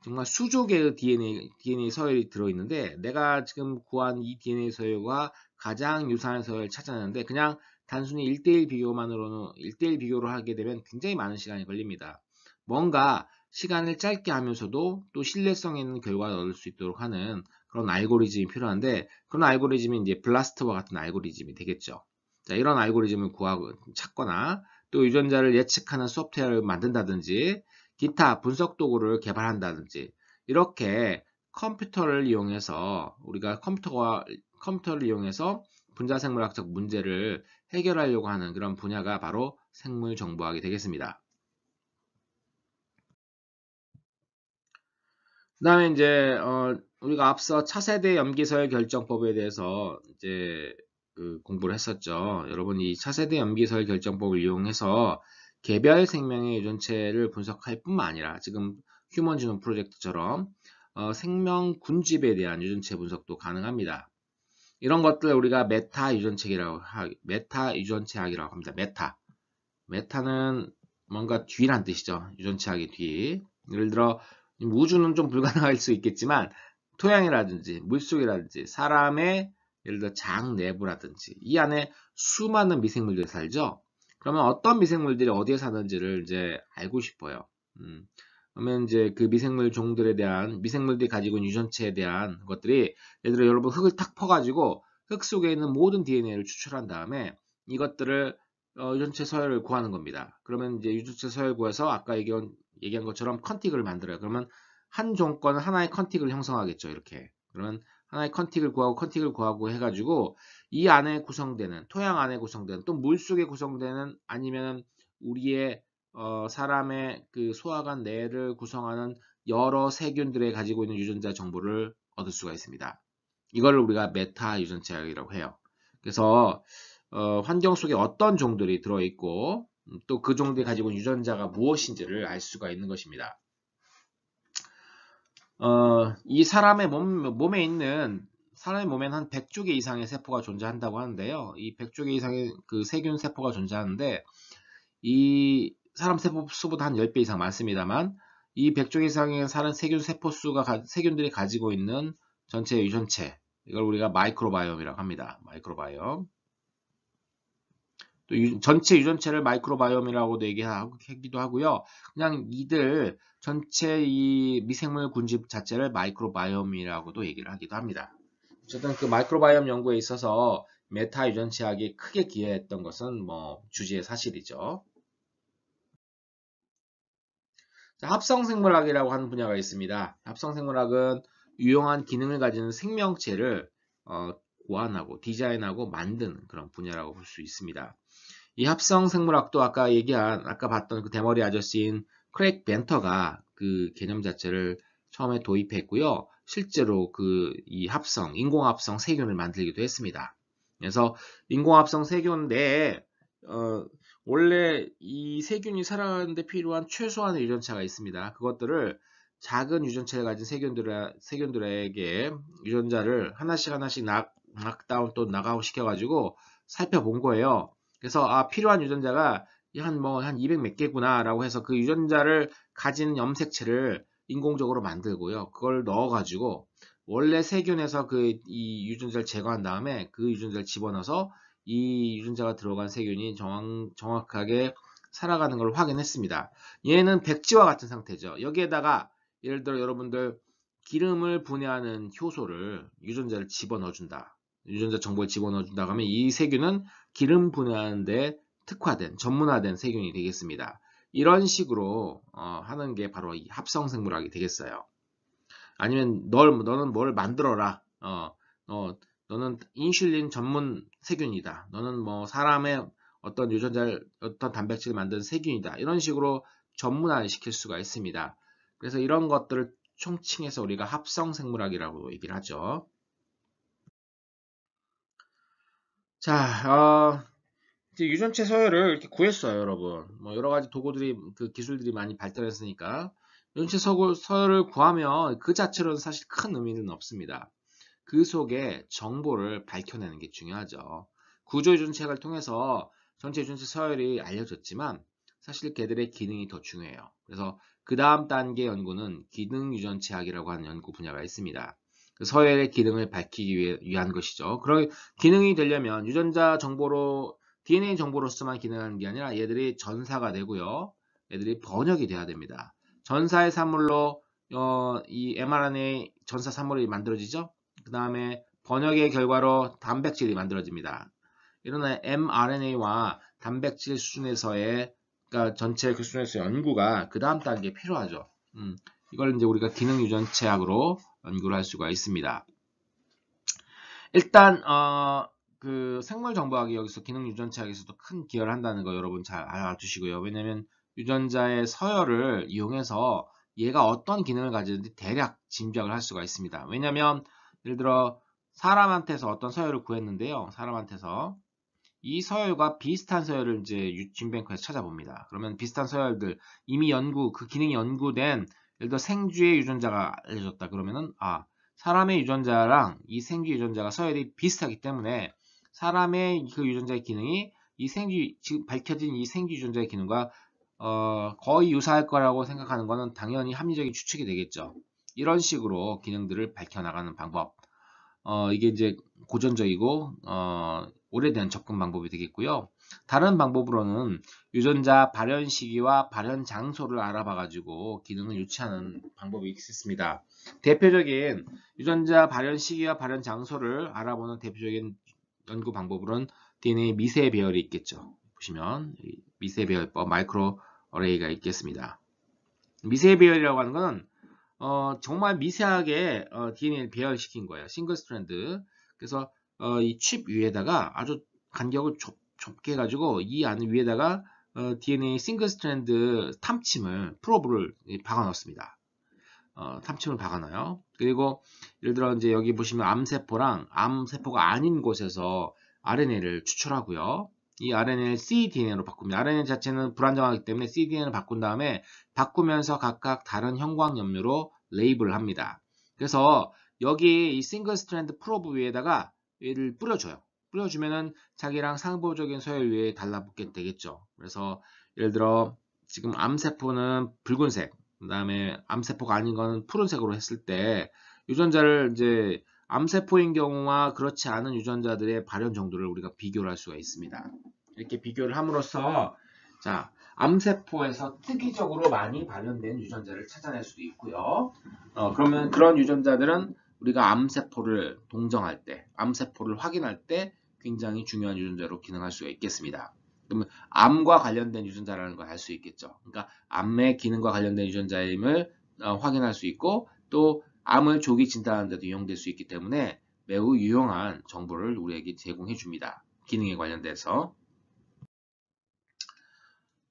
정말 수조 개의 DNA 서열이 들어있는데 내가 지금 구한 이 DNA 서열과 가장 유사한 서열을 찾아내는데 그냥 단순히 1대1 비교만으로는 1대1 비교를 하게 되면 굉장히 많은 시간이 걸립니다. 뭔가 시간을 짧게 하면서도 또 신뢰성 있는 결과를 얻을 수 있도록 하는 그런 알고리즘이 필요한데 그런 알고리즘이 이제 블라스트와 같은 알고리즘이 되겠죠. 자, 이런 알고리즘을 구하고 찾거나 또 유전자를 예측하는 소프트웨어를 만든다든지 기타 분석 도구를 개발한다든지 이렇게 컴퓨터를 이용해서 우리가 컴퓨터를 이용해서 분자생물학적 문제를 해결하려고 하는 그런 분야가 바로 생물정보학이 되겠습니다. 그 다음에 이제 우리가 앞서 차세대 염기서열 결정법에 대해서 이제 그 공부를 했었죠. 여러분 이 차세대 염기서열 결정법을 이용해서 개별 생명의 유전체를 분석할 뿐만 아니라 지금 휴먼 지노 프로젝트처럼 생명 군집에 대한 유전체 분석도 가능합니다. 이런 것들 우리가 메타 유전체학이라고 합니다. 메타는 뭔가 뒤란 뜻이죠. 유전체학의 뒤. 예를 들어 우주는 좀 불가능할 수 있겠지만 토양이라든지 물속이라든지 사람의 예를 들어 장 내부라든지 이 안에 수많은 미생물들이 살죠. 그러면 어떤 미생물들이 어디에 사는지를 이제 알고 싶어요. 그러면 이제 그 미생물 종들에 대한 미생물들이 가지고 있는 유전체에 대한 것들이 예를 들어 여러분 흙을 탁 퍼가지고 흙 속에 있는 모든 DNA를 추출한 다음에 이것들을 유전체 서열을 구하는 겁니다. 그러면 이제 유전체 서열 구해서 아까 얘기한 것처럼 컨틱을 만들어요. 그러면 한 종권은 하나의 컨틱을 형성하겠죠. 이렇게. 그러면 하나의 컨틱을 구하고 해가지고 이 안에 구성되는 토양 안에 구성되는 또 물속에 구성되는 아니면 우리의 사람의 그 소화관 내를 구성하는 여러 세균들이 가지고 있는 유전자 정보를 얻을 수가 있습니다. 이걸 우리가 메타 유전체학이라고 해요. 그래서 환경 속에 어떤 종들이 들어있고 또 그 종들이 가지고 있는 유전자가 무엇인지를 알 수가 있는 것입니다. 이 사람의 몸에는 한 100조 개 이상의 세포가 존재한다고 하는데요. 이 100조 개 이상의 그 세균 세포가 존재하는데 이 사람 세포 수보다 한 10배 이상 많습니다만 이 100조 개 이상의 사람 세균 세포 수가 세균들이 가지고 있는 전체 유전체 이걸 우리가 마이크로바이옴이라고 합니다. 마이크로바이옴. 또 전체 유전체를 마이크로바이옴이라고도 얘기하기도 하고요. 그냥 이들 전체 이 미생물 군집 자체를 마이크로바이옴이라고도 얘기를 하기도 합니다. 어쨌든 그 마이크로바이옴 연구에 있어서 메타 유전체학이 크게 기여했던 것은 뭐 주지의 사실이죠. 자, 합성생물학이라고 하는 분야가 있습니다. 합성생물학은 유용한 기능을 가지는 생명체를 고안하고 디자인하고 만드는 그런 분야라고 볼 수 있습니다. 이 합성생물학도 아까 봤던 그 대머리 아저씨인 크레이크 벤터가 그 개념 자체를 처음에 도입했고요. 실제로 이 인공합성 세균을 만들기도 했습니다. 그래서 인공합성 세균 내에 원래 이 세균이 살아가는데 필요한 최소한의 유전체가 있습니다. 그것들을 작은 유전체를 가진 세균들에게 유전자를 하나씩 낙다운 또 나가고 시켜가지고 살펴본 거예요. 그래서 필요한 유전자가 한 200 몇 개구나 라고 해서 그 유전자를 가진 염색체를 인공적으로 만들고요. 그걸 넣어가지고 원래 세균에서 이 유전자를 제거한 다음에 그 유전자를 집어넣어서 이 유전자가 들어간 세균이 정확하게 살아가는 걸 확인했습니다. 얘는 백지와 같은 상태죠. 여기에다가 예를 들어 여러분들 기름을 분해하는 효소를 유전자를 집어넣어준다. 유전자 정보를 집어넣어준다 하면 이 세균은 기름 분해하는데 전문화된 세균이 되겠습니다. 이런 식으로 하는 게 바로 이 합성생물학이 되겠어요. 아니면 너는 뭘 만들어라. 너는 인슐린 전문 세균이다. 너는 뭐 사람의 어떤 단백질을 만드는 세균이다. 이런 식으로 전문화를 시킬 수가 있습니다. 그래서 이런 것들을 총칭해서 우리가 합성생물학이라고 얘기를 하죠. 자, 이제 유전체 서열을 이렇게 구했어요, 여러분. 뭐 여러 가지 도구들이, 그 기술들이 많이 발달했으니까 유전체 서열을 구하면 그 자체로는 사실 큰 의미는 없습니다. 그 속에 정보를 밝혀내는 게 중요하죠. 구조 유전체학을 통해서 전체 유전체 서열이 알려졌지만 사실 걔들의 기능이 더 중요해요. 그래서 그 다음 단계 연구는 기능 유전체학이라고 하는 연구 분야가 있습니다. 그 서열의 기능을 밝히기 위한 것이죠. 그런 기능이 되려면 유전자 정보로 DNA 정보로서만 기능하는 게 아니라 얘들이 전사가 되고요. 얘들이 번역이 돼야 됩니다. 전사의 산물로 이 mRNA 전사 산물이 만들어지죠. 그 다음에 번역의 결과로 단백질이 만들어집니다. 이런 mRNA와 단백질 수준에서의, 그러니까 전체 그 수준에서 연구가 그 다음 단계에 필요하죠. 이걸 이제 우리가 기능 유전체학으로 연구를 할 수가 있습니다. 일단 그 생물 정보학이 여기서 기능 유전체학에서도 큰 기여를 한다는 거 여러분 잘 알아두시고요. 왜냐면 유전자의 서열을 이용해서 얘가 어떤 기능을 가지는지 대략 짐작을 할 수가 있습니다. 왜냐면 예를 들어 사람한테서 어떤 서열을 구했는데요. 사람한테서 이 서열과 비슷한 서열을 이제 진뱅크에서 찾아봅니다. 그러면 비슷한 서열들 이미 그 기능이 연구된 예를 들어 생쥐의 유전자가 알려졌다 그러면은 사람의 유전자랑 이 생쥐 유전자가 서열이 비슷하기 때문에 사람의 그 유전자의 기능이 지금 밝혀진 이 생쥐 유전자의 기능과 거의 유사할 거라고 생각하는 것은 당연히 합리적인 추측이 되겠죠. 이런 식으로 기능들을 밝혀나가는 방법. 이게 이제 고전적이고 오래된 접근 방법이 되겠고요. 다른 방법으로는 유전자 발현 시기와 발현 장소를 알아봐 가지고 기능을 유치하는 방법이 있습니다. 대표적인 유전자 발현 시기와 발현 장소를 알아보는 대표적인 연구 방법으로는 DNA 미세 배열이 있겠죠. 보시면 미세 배열법 마이크로 어레이가 있겠습니다. 미세 배열이라고 하는 것은 정말 미세하게 DNA를 배열시킨 거예요. 싱글 스트랜드. 그래서 이 칩 위에다가 아주 간격을 좁게 해가지고 이 안 위에다가 DNA 싱글 스트랜드 탐침을 프로브를 박아 넣습니다. 탐침을 박아 놔요. 그리고 예를 들어 이제 여기 보시면 암세포랑 암세포가 아닌 곳에서 RNA를 추출하고요. 이 RNA를 cDNA로 바꿉니다. RNA 자체는 불안정하기 때문에 cDNA를 바꾼 다음에 바꾸면서 각각 다른 형광염료로 레이블을 합니다. 그래서 여기 이 싱글 스트랜드 프로브 위에다가 얘를 뿌려줘요. 뿌려주면은 자기랑 상보적인 서열 위에 달라붙게 되겠죠. 그래서 예를 들어 지금 암세포는 붉은색, 그 다음에 암세포가 아닌 거는 푸른색으로 했을 때 유전자를 이제 암세포인 경우와 그렇지 않은 유전자들의 발현 정도를 우리가 비교를 할 수가 있습니다. 이렇게 비교를 함으로써 자, 암세포에서 특이적으로 많이 발현된 유전자를 찾아낼 수도 있고요. 그러면 그런 유전자들은 우리가 암세포를 동정할 때, 암세포를 확인할 때 굉장히 중요한 유전자로 기능할 수가 있겠습니다. 그러면 암과 관련된 유전자라는 걸 알 수 있겠죠. 그러니까 암의 기능과 관련된 유전자임을 확인할 수 있고 또 암을 조기 진단하는 데도 이용될 수 있기 때문에 매우 유용한 정보를 우리에게 제공해 줍니다. 기능에 관련돼서.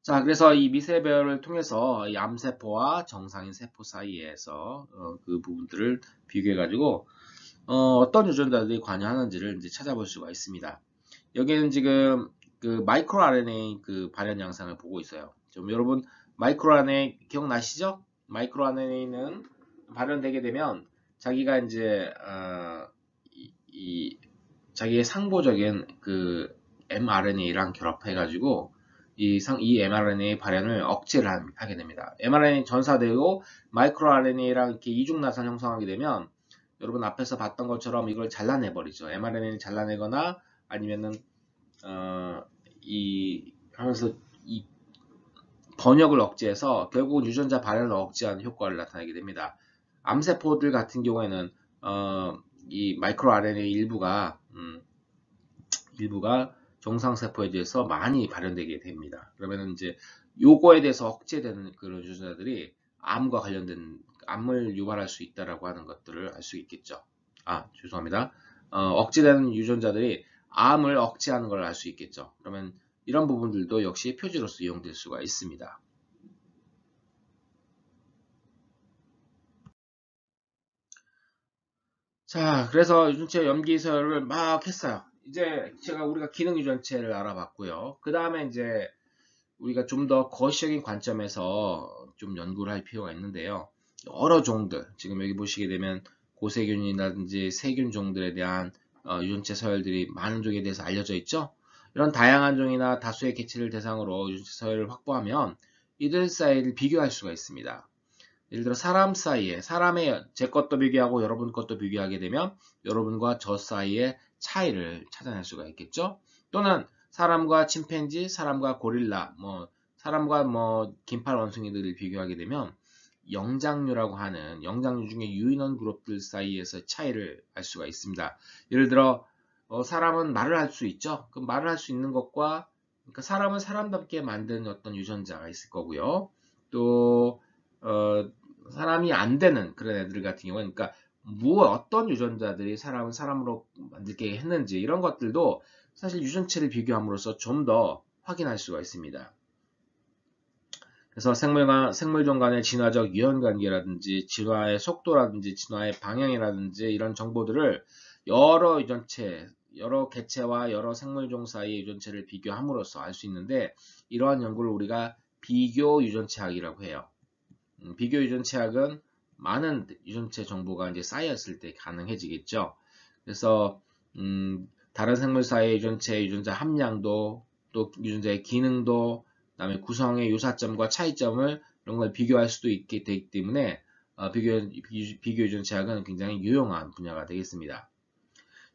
자, 그래서 이 미세 배열을 통해서 이 암세포와 정상인 세포 사이에서 그 부분들을 비교해 가지고 어떤 유전자들이 관여하는지를 이제 찾아볼 수가 있습니다. 여기는 지금 그 마이크로 RNA 그 발현 양상을 보고 있어요. 좀 여러분 마이크로 RNA 기억나시죠? 마이크로 RNA는 발현되게 되면 자기가 이제 자기의 상보적인 그 mRNA랑 결합해가지고 이 mRNA 발현을 억제를 하게 됩니다. mRNA 전사되고 마이크로 RNA랑 이렇게 이중나선 형성하게 되면 여러분 앞에서 봤던 것처럼 이걸 잘라내 버리죠. mRNA를 잘라내거나 아니면은 하면서 이 번역을 억제해서 결국은 유전자 발현을 억제하는 효과를 나타내게 됩니다. 암세포들 같은 경우에는 이 마이크로 RNA 일부가 정상세포에 대해서 많이 발현되게 됩니다. 그러면 이제 요거에 대해서 억제되는 그런 유전자들이 암과 관련된 암을 유발할 수 있다라고 하는 것들을 알 수 있겠죠. 죄송합니다. 억제되는 유전자들이 암을 억제하는 걸 알 수 있겠죠. 그러면 이런 부분들도 역시 표지로서 이용될 수가 있습니다. 자, 그래서 유전체 염기 서열을 막 했어요. 이제 우리가 기능 유전체를 알아봤고요. 그 다음에 이제 우리가 좀 더 거시적인 관점에서 좀 연구를 할 필요가 있는데요. 여러 종들, 지금 여기 보시게 되면 고세균이라든지 세균 종들에 대한 유전체 서열들이 많은 종에 대해서 알려져 있죠. 이런 다양한 종이나 다수의 개체를 대상으로 유전체 서열을 확보하면 이들 사이를 비교할 수가 있습니다. 예를 들어 사람 사이에, 사람의 제 것도 비교하고 여러분 것도 비교하게 되면 여러분과 저 사이의 차이를 찾아낼 수가 있겠죠. 또는 사람과 침팬지, 사람과 고릴라, 사람과 긴팔 원숭이들을 비교하게 되면 영장류라고 하는 영장류 중에 유인원 그룹들 사이에서 차이를 알 수가 있습니다. 예를 들어 사람은 말을 할 수 있죠. 그 말을 할 수 있는 것과, 그러니까 사람은 사람답게 만든 어떤 유전자가 있을 거고요. 또 사람이 안 되는 그런 애들 같은 경우는, 그러니까 어떤 유전자들이 사람을 사람으로 만들게 했는지 이런 것들도 사실 유전체를 비교함으로써 좀 더 확인할 수가 있습니다. 그래서 생물종 간의 진화적 유연관계라든지 진화의 속도라든지 진화의 방향이라든지 이런 정보들을 여러 유전체, 여러 개체와 여러 생물종 사이의 유전체를 비교함으로써 알 수 있는데, 이러한 연구를 우리가 비교 유전체학이라고 해요. 비교 유전체학은 많은 유전체 정보가 이제 쌓였을 때 가능해지겠죠. 그래서 다른 생물 사이의 유전자 함량도, 또 유전자의 기능도, 그다음에 구성의 유사점과 차이점을 이런 걸 비교할 수도 있게 되기 때문에 비교 유전체학은 굉장히 유용한 분야가 되겠습니다.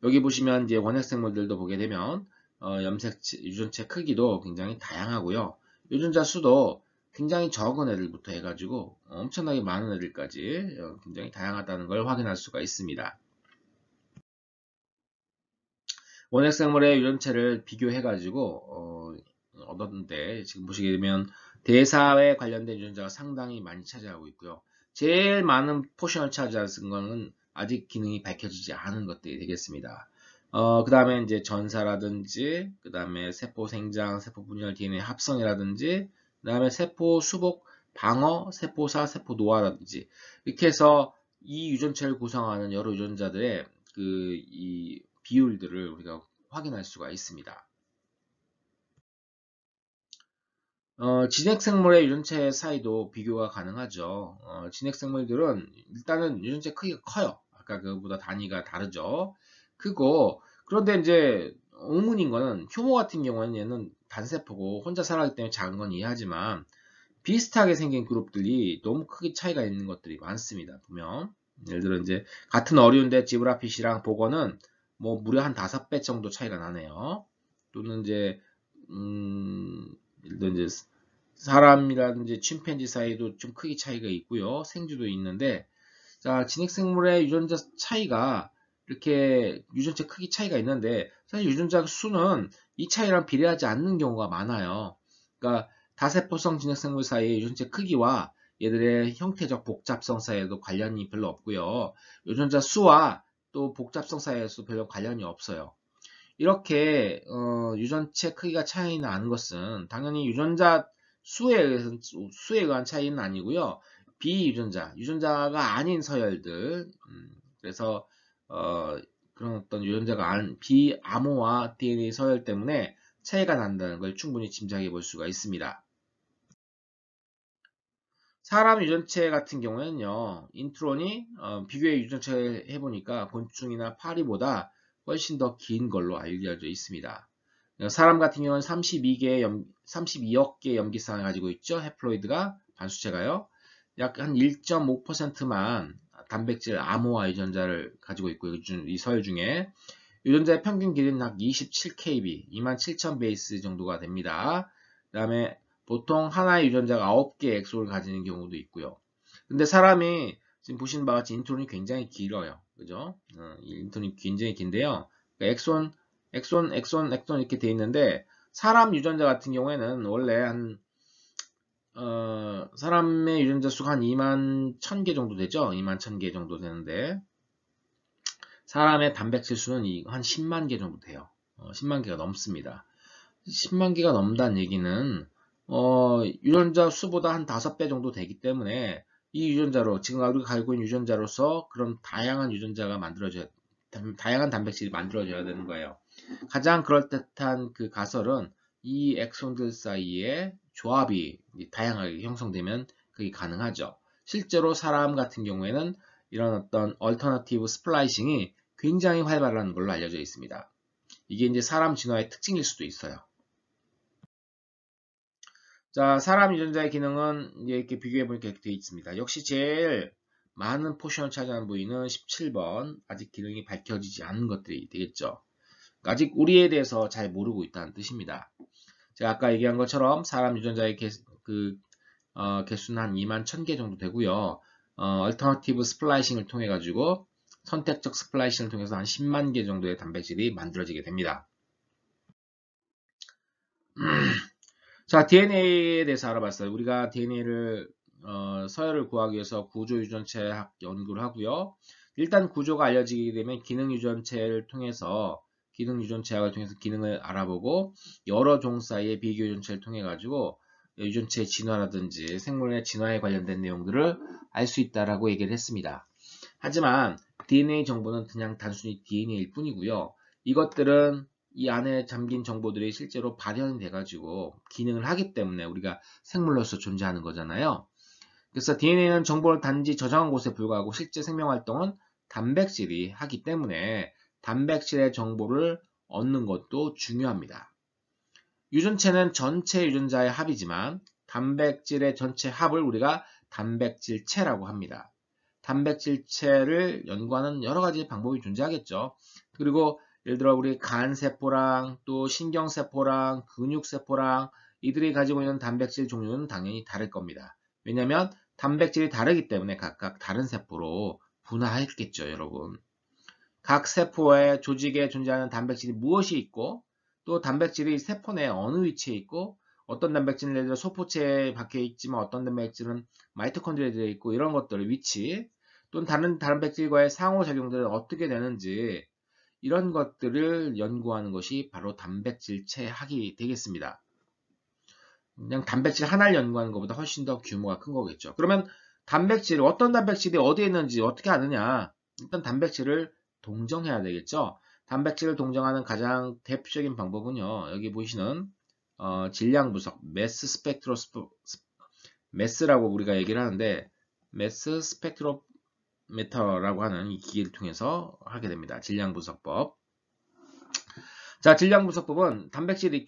여기 보시면 이제 원핵 생물들도 보게 되면 염색 유전체 크기도 굉장히 다양하고요. 유전자 수도 굉장히 적은 애들부터 해가지고 엄청나게 많은 애들까지 굉장히 다양하다는 걸 확인할 수가 있습니다. 원핵 생물의 유전체를 비교해가지고 얻었는데, 지금 보시게 되면 대사에 관련된 유전자가 상당히 많이 차지하고 있고요. 제일 많은 포션을 차지하는 것은 아직 기능이 밝혀지지 않은 것들이 되겠습니다. 그 다음에 이제 전사라든지, 그 다음에 세포 생장, 세포 분열 DNA 합성이라든지, 그 다음에 세포 수복 방어, 세포사, 세포 노화라든지, 이렇게 해서 이 유전체를 구성하는 여러 유전자들의 이 비율들을 우리가 확인할 수가 있습니다. 진핵생물의 유전체 사이도 비교가 가능하죠. 진핵생물들은 일단은 유전체 크기가 커요. 아까 그거보다 단위가 다르죠. 크고, 그런데 이제 의문인 거는 효모 같은 경우는 얘는 단세포고 혼자 살아가기 때문에 작은 건 이해하지만 비슷하게 생긴 그룹들이 너무 크게 차이가 있는 것들이 많습니다. 보면 예를 들어 이제 같은 어류인데 지브라핏이랑 복어는 무려 한 5배 정도 차이가 나네요. 또는 이제 예를 들어 이제 사람이라든지 침팬지 사이도 좀 크기 차이가 있고요. 생쥐도 있는데, 자, 진핵생물의 유전자 차이가 이렇게 유전체 크기 차이가 있는데, 사실 유전자 수는 이 차이랑 비례하지 않는 경우가 많아요. 그러니까 다세포성 진핵생물 사이의 유전체 크기와 얘들의 형태적 복잡성 사이에도 관련이 별로 없고요. 유전자 수와 또 복잡성 사이에서 별로 관련이 없어요. 이렇게 유전체 크기가 차이 나는 것은 당연히 유전자 수에 의한 차이는 아니고요. 유전자가 아닌 서열들, 그래서 그런 어떤 비암호화 DNA 서열 때문에 차이가 난다는 걸 충분히 짐작해 볼 수가 있습니다. 사람 유전체 같은 경우에는요, 인트론이 비교의 유전체 해보니까 곤충이나 파리보다 훨씬 더 긴 걸로 알려져 있습니다. 사람 같은 경우는 32억 개의 염기쌍을 가지고 있죠. 해플로이드가, 반수체가요. 약 한 1.5%만 단백질 암호화 유전자를 가지고 있고요. 이 서열 중에. 유전자의 평균 길이는 약 27kb, 27,000 베이스 정도가 됩니다. 그 다음에 보통 하나의 유전자가 9개 엑소를 가지는 경우도 있고요. 근데 사람이 지금 보시는 바와 같이 인트론이 굉장히 길어요. 그죠? 인트론이 굉장히 긴데요. 그러니까 엑손 이렇게 돼 있는데, 사람 유전자 같은 경우에는 원래 사람의 유전자 수가 한 2만 1000개 정도 되죠? 2만 1000개 정도 되는데, 사람의 단백질 수는 한 10만 개 정도 돼요. 10만 개가 넘습니다. 10만 개가 넘다는 얘기는 유전자 수보다 한 5배 정도 되기 때문에 이 유전자로 지금 우리가 알고 있는 유전자로서 그런 다양한 단백질이 만들어져야 되는 거예요. 가장 그럴듯한 그 가설은 이 엑손들 사이에 조합이 다양하게 형성되면 그게 가능하죠. 실제로 사람 같은 경우에는 이런 어떤 얼터너티브 스플라이싱이 굉장히 활발한 걸로 알려져 있습니다. 이게 이제 사람 진화의 특징일 수도 있어요. 자, 사람 유전자의 기능은 이제 이렇게 비교해보니까 이렇게 되어 있습니다. 역시 제일 많은 포션을 차지하는 부위는 17번. 아직 기능이 밝혀지지 않은 것들이 되겠죠. 아직 우리에 대해서 잘 모르고 있다는 뜻입니다. 제가 아까 얘기한 것처럼 사람 유전자의 개수는 한 2만 1000개 정도 되고요. 얼터너티브 스플라이싱을 통해 가지고 선택적 스플라이싱을 통해서 한 10만 개 정도의 단백질이 만들어지게 됩니다. 자, DNA에 대해서 알아봤어요. 우리가 DNA를 서열을 구하기 위해서 구조 유전체학 연구를 하고요. 일단 구조가 알려지게 되면 기능 유전체학을 통해서 기능을 알아보고 여러 종 사이의 비교 유전체를 통해 가지고 유전체의 진화라든지 생물의 진화에 관련된 내용들을 알 수 있다라고 얘기를 했습니다. 하지만 DNA 정보는 그냥 단순히 DNA일 뿐이고요. 이것들은 이 안에 잠긴 정보들이 실제로 발현이 돼가지고 기능을 하기 때문에 우리가 생물로서 존재하는 거잖아요. 그래서 DNA는 정보를 단지 저장한 곳에 불과하고 실제 생명활동은 단백질이 하기 때문에 단백질의 정보를 얻는 것도 중요합니다. 유전체는 전체 유전자의 합이지만 단백질의 전체 합을 우리가 단백질체라고 합니다. 단백질체를 연구하는 여러 가지 방법이 존재하겠죠. 그리고 예를 들어 우리 간세포랑 또 신경세포랑 근육세포랑 이들이 가지고 있는 단백질 종류는 당연히 다를 겁니다. 왜냐하면 단백질이 다르기 때문에 각각 다른 세포로 분화했겠죠, 여러분. 각 세포의 조직에 존재하는 단백질이 무엇이 있고 또 단백질이 세포 내 어느 위치에 있고 어떤 단백질은 예를 들어 소포체에 박혀 있지만 어떤 단백질은 마이토콘드리아에 들어 있고 이런 것들의 위치 또는 다른 단백질과의 상호작용들은 어떻게 되는지 이런 것들을 연구하는 것이 바로 단백질체학이 되겠습니다. 그냥 단백질 하나를 연구하는 것보다 훨씬 더 규모가 큰 거겠죠. 그러면 어떤 단백질이 어디에 있는지 어떻게 아느냐? 일단 단백질을 동정해야 되겠죠. 단백질을 동정하는 가장 대표적인 방법은요. 여기 보시는 질량 분석, 매스라고 우리가 얘기를 하는데 매스 스펙트로메터라고 하는 이 기기를 통해서 하게 됩니다. 질량 분석법. 자, 질량 분석법은 단백질을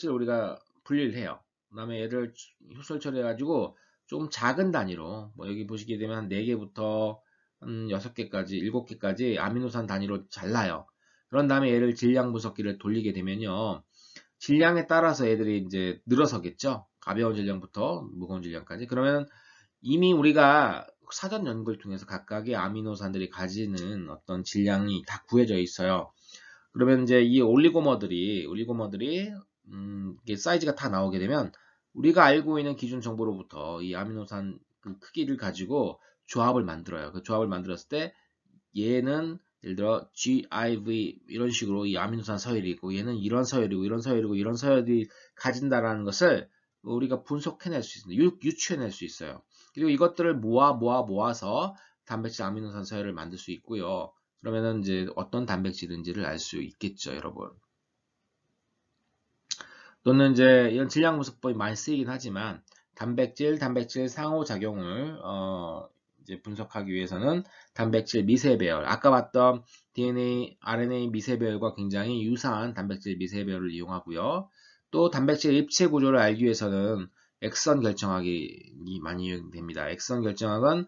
우리가 분리를 해요. 그 다음에 얘를 효소를 처리해가지고 좀 작은 단위로, 뭐 여기 보시게 되면 한 4개부터 한 6개까지, 7개까지 아미노산 단위로 잘라요. 그런 다음에 얘를 질량 분석기를 돌리게 되면요. 질량에 따라서 애들이 이제 늘어서겠죠. 가벼운 질량부터 무거운 질량까지. 그러면 이미 우리가 사전 연구를 통해서 각각의 아미노산들이 가지는 어떤 질량이 다 구해져 있어요. 그러면 이제 이 올리고머들이 이게 사이즈가 다 나오게 되면 우리가 알고 있는 기준 정보로부터 이 아미노산 그 크기를 가지고 조합을 만들어요. 그 조합을 만들었을 때 얘는 예를 들어 GIV 이런 식으로 이 아미노산 서열이고 얘는 이런 서열이고 이런 서열이고 이런 서열이 가진다라는 것을 우리가 분석해낼 수 있습니다. 유추해낼 수 있어요. 그리고 이것들을 모아서 단백질 아미노산 서열을 만들 수 있고요. 그러면은 이제 어떤 단백질인지를 알 수 있겠죠, 여러분. 또는 이제 이런 질량 분석법이 많이 쓰이긴 하지만 단백질 상호작용을 이제 분석하기 위해서는 단백질 미세배열, 아까 봤던 DNA, RNA 미세배열과 굉장히 유사한 단백질 미세배열을 이용하고요. 또 단백질 입체 구조를 알기 위해서는 엑선 결정학이 많이 이용됩니다. 엑선 결정학은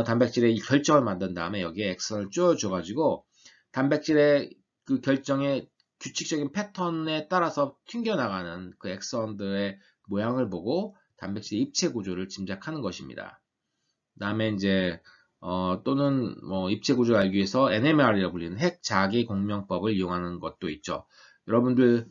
단백질의 결정을 만든 다음에 여기에 엑선을 쪼여줘가지고 단백질의 그 결정의 규칙적인 패턴에 따라서 튕겨나가는 그 엑선들의 모양을 보고 단백질 입체 구조를 짐작하는 것입니다. 다음에 이제 또는 뭐 입체 구조를 알기 위해서 NMR이라고 불리는 핵 자기 공명법을 이용하는 것도 있죠. 여러분들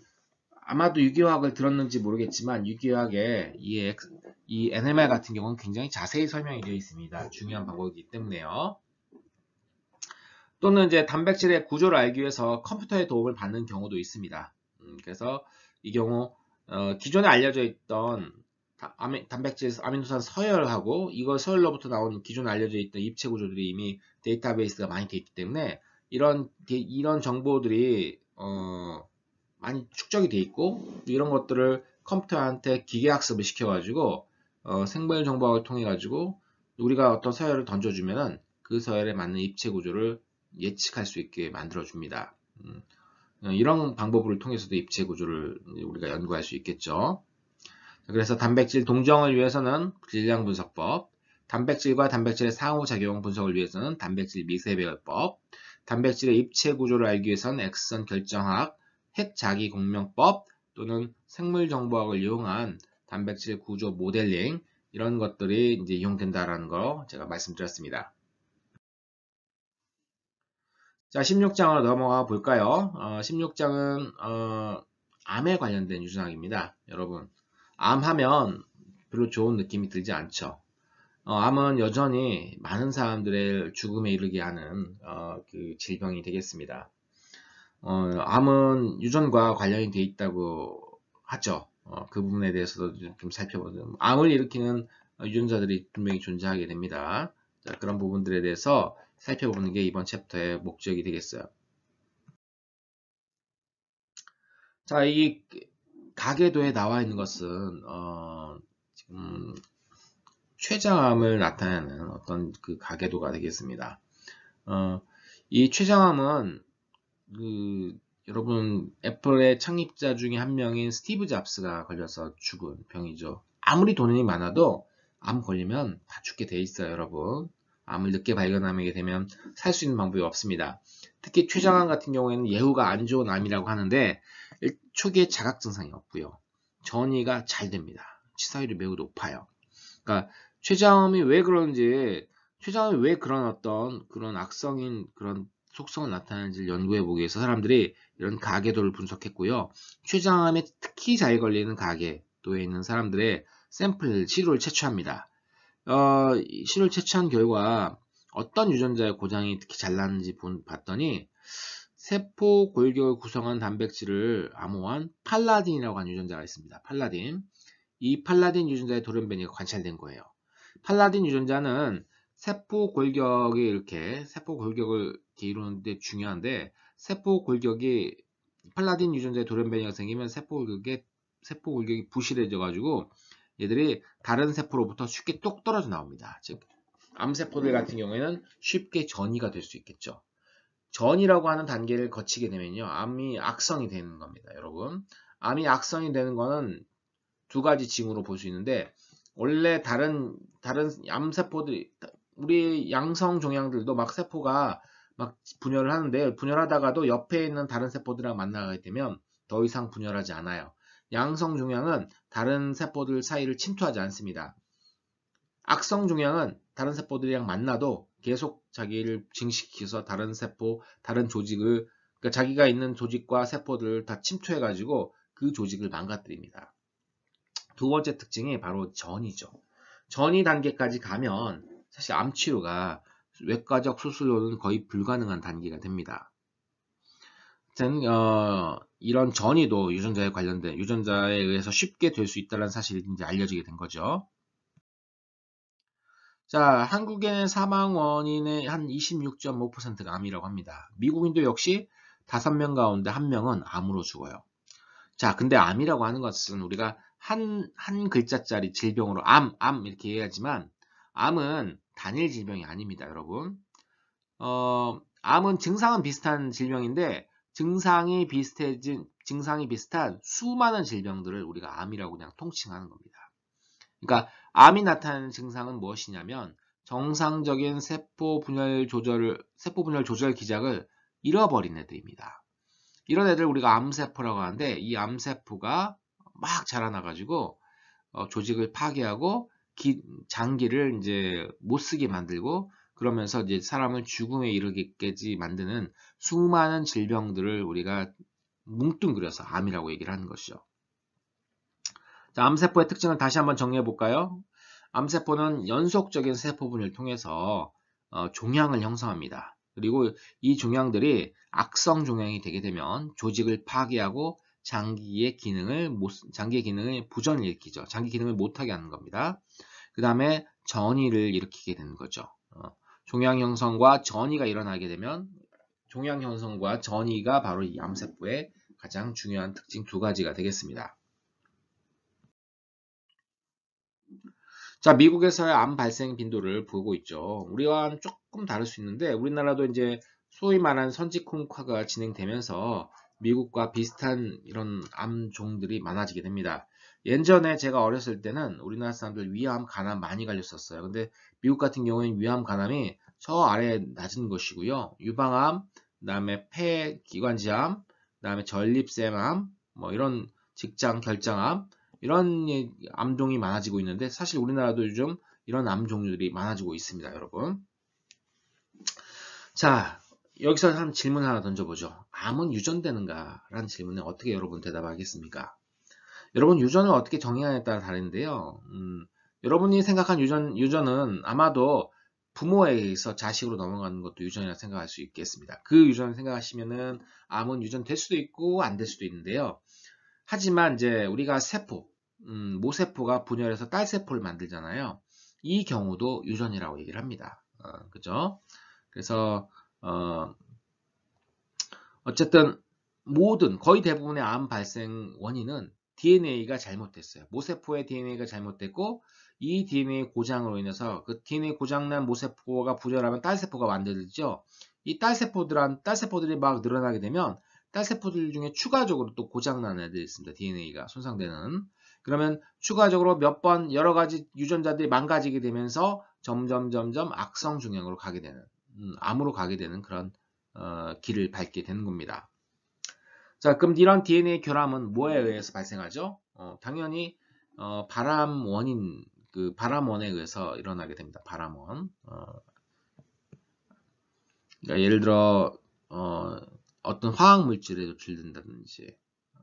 아마도 유기화학을 들었는지 모르겠지만 유기화학에 이 NMR 같은 경우는 굉장히 자세히 설명이 되어 있습니다. 중요한 방법이기 때문에요. 또는 이제 단백질의 구조를 알기 위해서 컴퓨터의 도움을 받는 경우도 있습니다. 그래서 이 경우 기존에 알려져 있던 단백질 아미노산 서열하고 이거 서열로부터 나온 기존 알려져 있던 입체 구조들이 이미 데이터베이스가 많이 돼 있기 때문에 이런 정보들이 많이 축적이 돼 있고 이런 것들을 컴퓨터한테 기계학습을 시켜가지고 생물 정보학을 통해 가지고 우리가 어떤 서열을 던져주면은 그 서열에 맞는 입체 구조를 예측할 수 있게 만들어 줍니다. 이런 방법을 통해서도 입체 구조를 우리가 연구할 수 있겠죠. 그래서 단백질 동정을 위해서는 질량 분석법, 단백질과 단백질의 상호작용 분석을 위해서는 단백질 미세배열법, 단백질의 입체 구조를 알기 위해서는 X선 결정학, 핵자기공명법 또는 생물정보학을 이용한 단백질 구조 모델링 이런 것들이 이제 이용된다라는 거 제가 말씀드렸습니다. 자, 16장으로 넘어가 볼까요? 16장은 암에 관련된 유전학입니다. 여러분, 암 하면 별로 좋은 느낌이 들지 않죠. 암은 여전히 많은 사람들의 죽음에 이르게 하는 그 질병이 되겠습니다. 암은 유전과 관련이 되어 있다고 하죠. 그 부분에 대해서도 좀 살펴보죠. 암을 일으키는 유전자들이 분명히 존재하게 됩니다. 자, 그런 부분들에 대해서 살펴보는 게 이번 챕터의 목적이 되겠어요. 자, 이 가계도에 나와 있는 것은 지금 췌장암을 나타내는 어떤 그 가계도가 되겠습니다. 이 췌장암은 여러분 애플의 창립자 중에 한 명인 스티브 잡스가 걸려서 죽은 병이죠. 아무리 돈이 많아도 암 걸리면 다 죽게 돼 있어요, 여러분. 암을 늦게 발견하게 되면 살 수 있는 방법이 없습니다. 특히 췌장암 같은 경우에는 예후가 안 좋은 암이라고 하는데 초기에 자각 증상이 없고요. 전이가 잘 됩니다. 치사율이 매우 높아요. 그러니까 췌장암이 왜 그런지, 췌장암이 왜 그런 그런 악성인 그런 속성을 나타내는지 연구해 보기 위해서 사람들이 이런 가계도를 분석했고요. 췌장암에 특히 잘 걸리는 가계도에 있는 사람들의 샘플 시료를 채취합니다. 시료를 채취한 결과 어떤 유전자의 고장이 특히 잘 나는지 봤더니 세포 골격을 구성한 단백질을 암호한 팔라딘이라고 하는 유전자가 있습니다. 팔라딘. 이 팔라딘 유전자의 돌연변이가 관찰된 거예요. 팔라딘 유전자는 세포 골격이 이렇게 세포 골격을 이루는데 중요한데 세포 골격이 팔라딘 유전자의 돌연변이가 생기면 세포 골격이 부실해져 가지고 얘들이 다른 세포로부터 쉽게 뚝 떨어져 나옵니다. 즉 암세포들 같은 경우에는 쉽게 전이가 될 수 있겠죠. 전이라고 하는 단계를 거치게 되면요. 암이 악성이 되는 겁니다. 여러분. 암이 악성이 되는 거는 두 가지 징후로 볼 수 있는데 원래 다른 암세포들이 우리 양성 종양들도 막 세포가 막 분열을 하는데 분열하다가도 옆에 있는 다른 세포들이랑 만나게 되면 더 이상 분열하지 않아요. 양성 종양은 다른 세포들 사이를 침투하지 않습니다. 악성 종양은 다른 세포들이랑 만나도 계속 자기를 증식시켜서 다른 세포, 다른 조직을 그러니까 자기가 있는 조직과 세포들을 다 침투해가지고 그 조직을 망가뜨립니다. 두 번째 특징이 바로 전이죠. 전이 단계까지 가면 사실 암 치료가 외과적 수술로는 거의 불가능한 단계가 됩니다. 이런 전이도 유전자에 관련된 유전자에 의해서 쉽게 될 수 있다는 사실이 이제 알려지게 된 거죠. 자, 한국인의 사망 원인의 한 26.5%가 암이라고 합니다. 미국인도 역시 5명 가운데 1명은 암으로 죽어요. 자, 근데 암이라고 하는 것은 우리가 한 글자짜리 질병으로 암 이렇게 얘기하지만 암은 단일 질병이 아닙니다, 여러분. 암은 증상은 비슷한 질병인데 증상이 비슷한 수많은 질병들을 우리가 암이라고 그냥 통칭하는 겁니다. 그러니까 암이 나타나는 증상은 무엇이냐면 정상적인 세포 분열 조절 기작을 잃어버린 애들입니다. 이런 애들 우리가 암세포라고 하는데 이 암세포가 막 자라나가지고 조직을 파괴하고 장기를 이제 못 쓰게 만들고 그러면서 이제 사람을 죽음에 이르게까지 만드는 수많은 질병들을 우리가 뭉뚱그려서 암이라고 얘기를 하는 것이죠. 자, 암세포의 특징을 다시 한번 정리해 볼까요? 암세포는 연속적인 세포 분열을 통해서 종양을 형성합니다. 그리고 이 종양들이 악성 종양이 되게 되면 조직을 파괴하고 장기의 기능을 부전을 일으키죠. 장기 기능을 못하게 하는 겁니다. 그 다음에 전이를 일으키게 되는 거죠. 종양 형성과 전이가 일어나게 되면 종양 형성과 전이가 바로 이 암세포의 가장 중요한 특징 두 가지가 되겠습니다. 자, 미국에서의 암 발생 빈도를 보고 있죠. 우리와는 조금 다를 수 있는데 우리나라도 이제 소위 말하는 선진국화가 진행되면서 미국과 비슷한 이런 암종들이 많아지게 됩니다. 예전에 제가 어렸을 때는 우리나라 사람들 위암, 간암 많이 걸렸었어요. 근데 미국 같은 경우에는 위암, 간암이 저 아래 낮은 것이고요. 유방암, 그다음에 폐기관지암, 그다음에 전립腺암, 뭐 이런 직장 결장암 이런 암종이 많아지고 있는데 사실 우리나라도 요즘 이런 암 종류들이 많아지고 있습니다, 여러분. 자, 여기서 한 질문 하나 던져보죠. 암은 유전되는가? 라는 질문에 어떻게 여러분 대답하겠습니까? 여러분 유전을 어떻게 정의하냐에 따라 다른데요. 여러분이 생각한 유전은 아마도 부모에 의해서 자식으로 넘어가는 것도 유전이라 생각할 수 있겠습니다. 그 유전을 생각하시면은 암은 유전될 수도 있고 안 될 수도 있는데요. 하지만 이제 우리가 세포, 모세포가 분열해서 딸세포를 만들잖아요. 이 경우도 유전이라고 얘기를 합니다. 그죠? 그래서 어쨌든 거의 대부분의 암 발생 원인은 DNA가 잘못됐어요. 모세포의 DNA가 잘못됐고 이 DNA 고장으로 인해서 그 DNA 고장난 모세포가 분열하면 딸세포가 만들어지죠. 이 딸세포들이 막 늘어나게 되면 딸세포들 중에 추가적으로 또 고장난 애들이 있습니다. DNA가 손상되는. 그러면 추가적으로 몇 번 여러 가지 유전자들이 망가지게 되면서 점점 악성 중형으로 가게 되는, 암으로 가게 되는 그런 길을 밟게 되는 겁니다. 자, 그럼 이런 DNA 결함은 뭐에 의해서 발생하죠? 당연히 바람원에 의해서 일어나게 됩니다. 바람원. 그러니까 예를 들어 어떤 화학 물질에 노출된다든지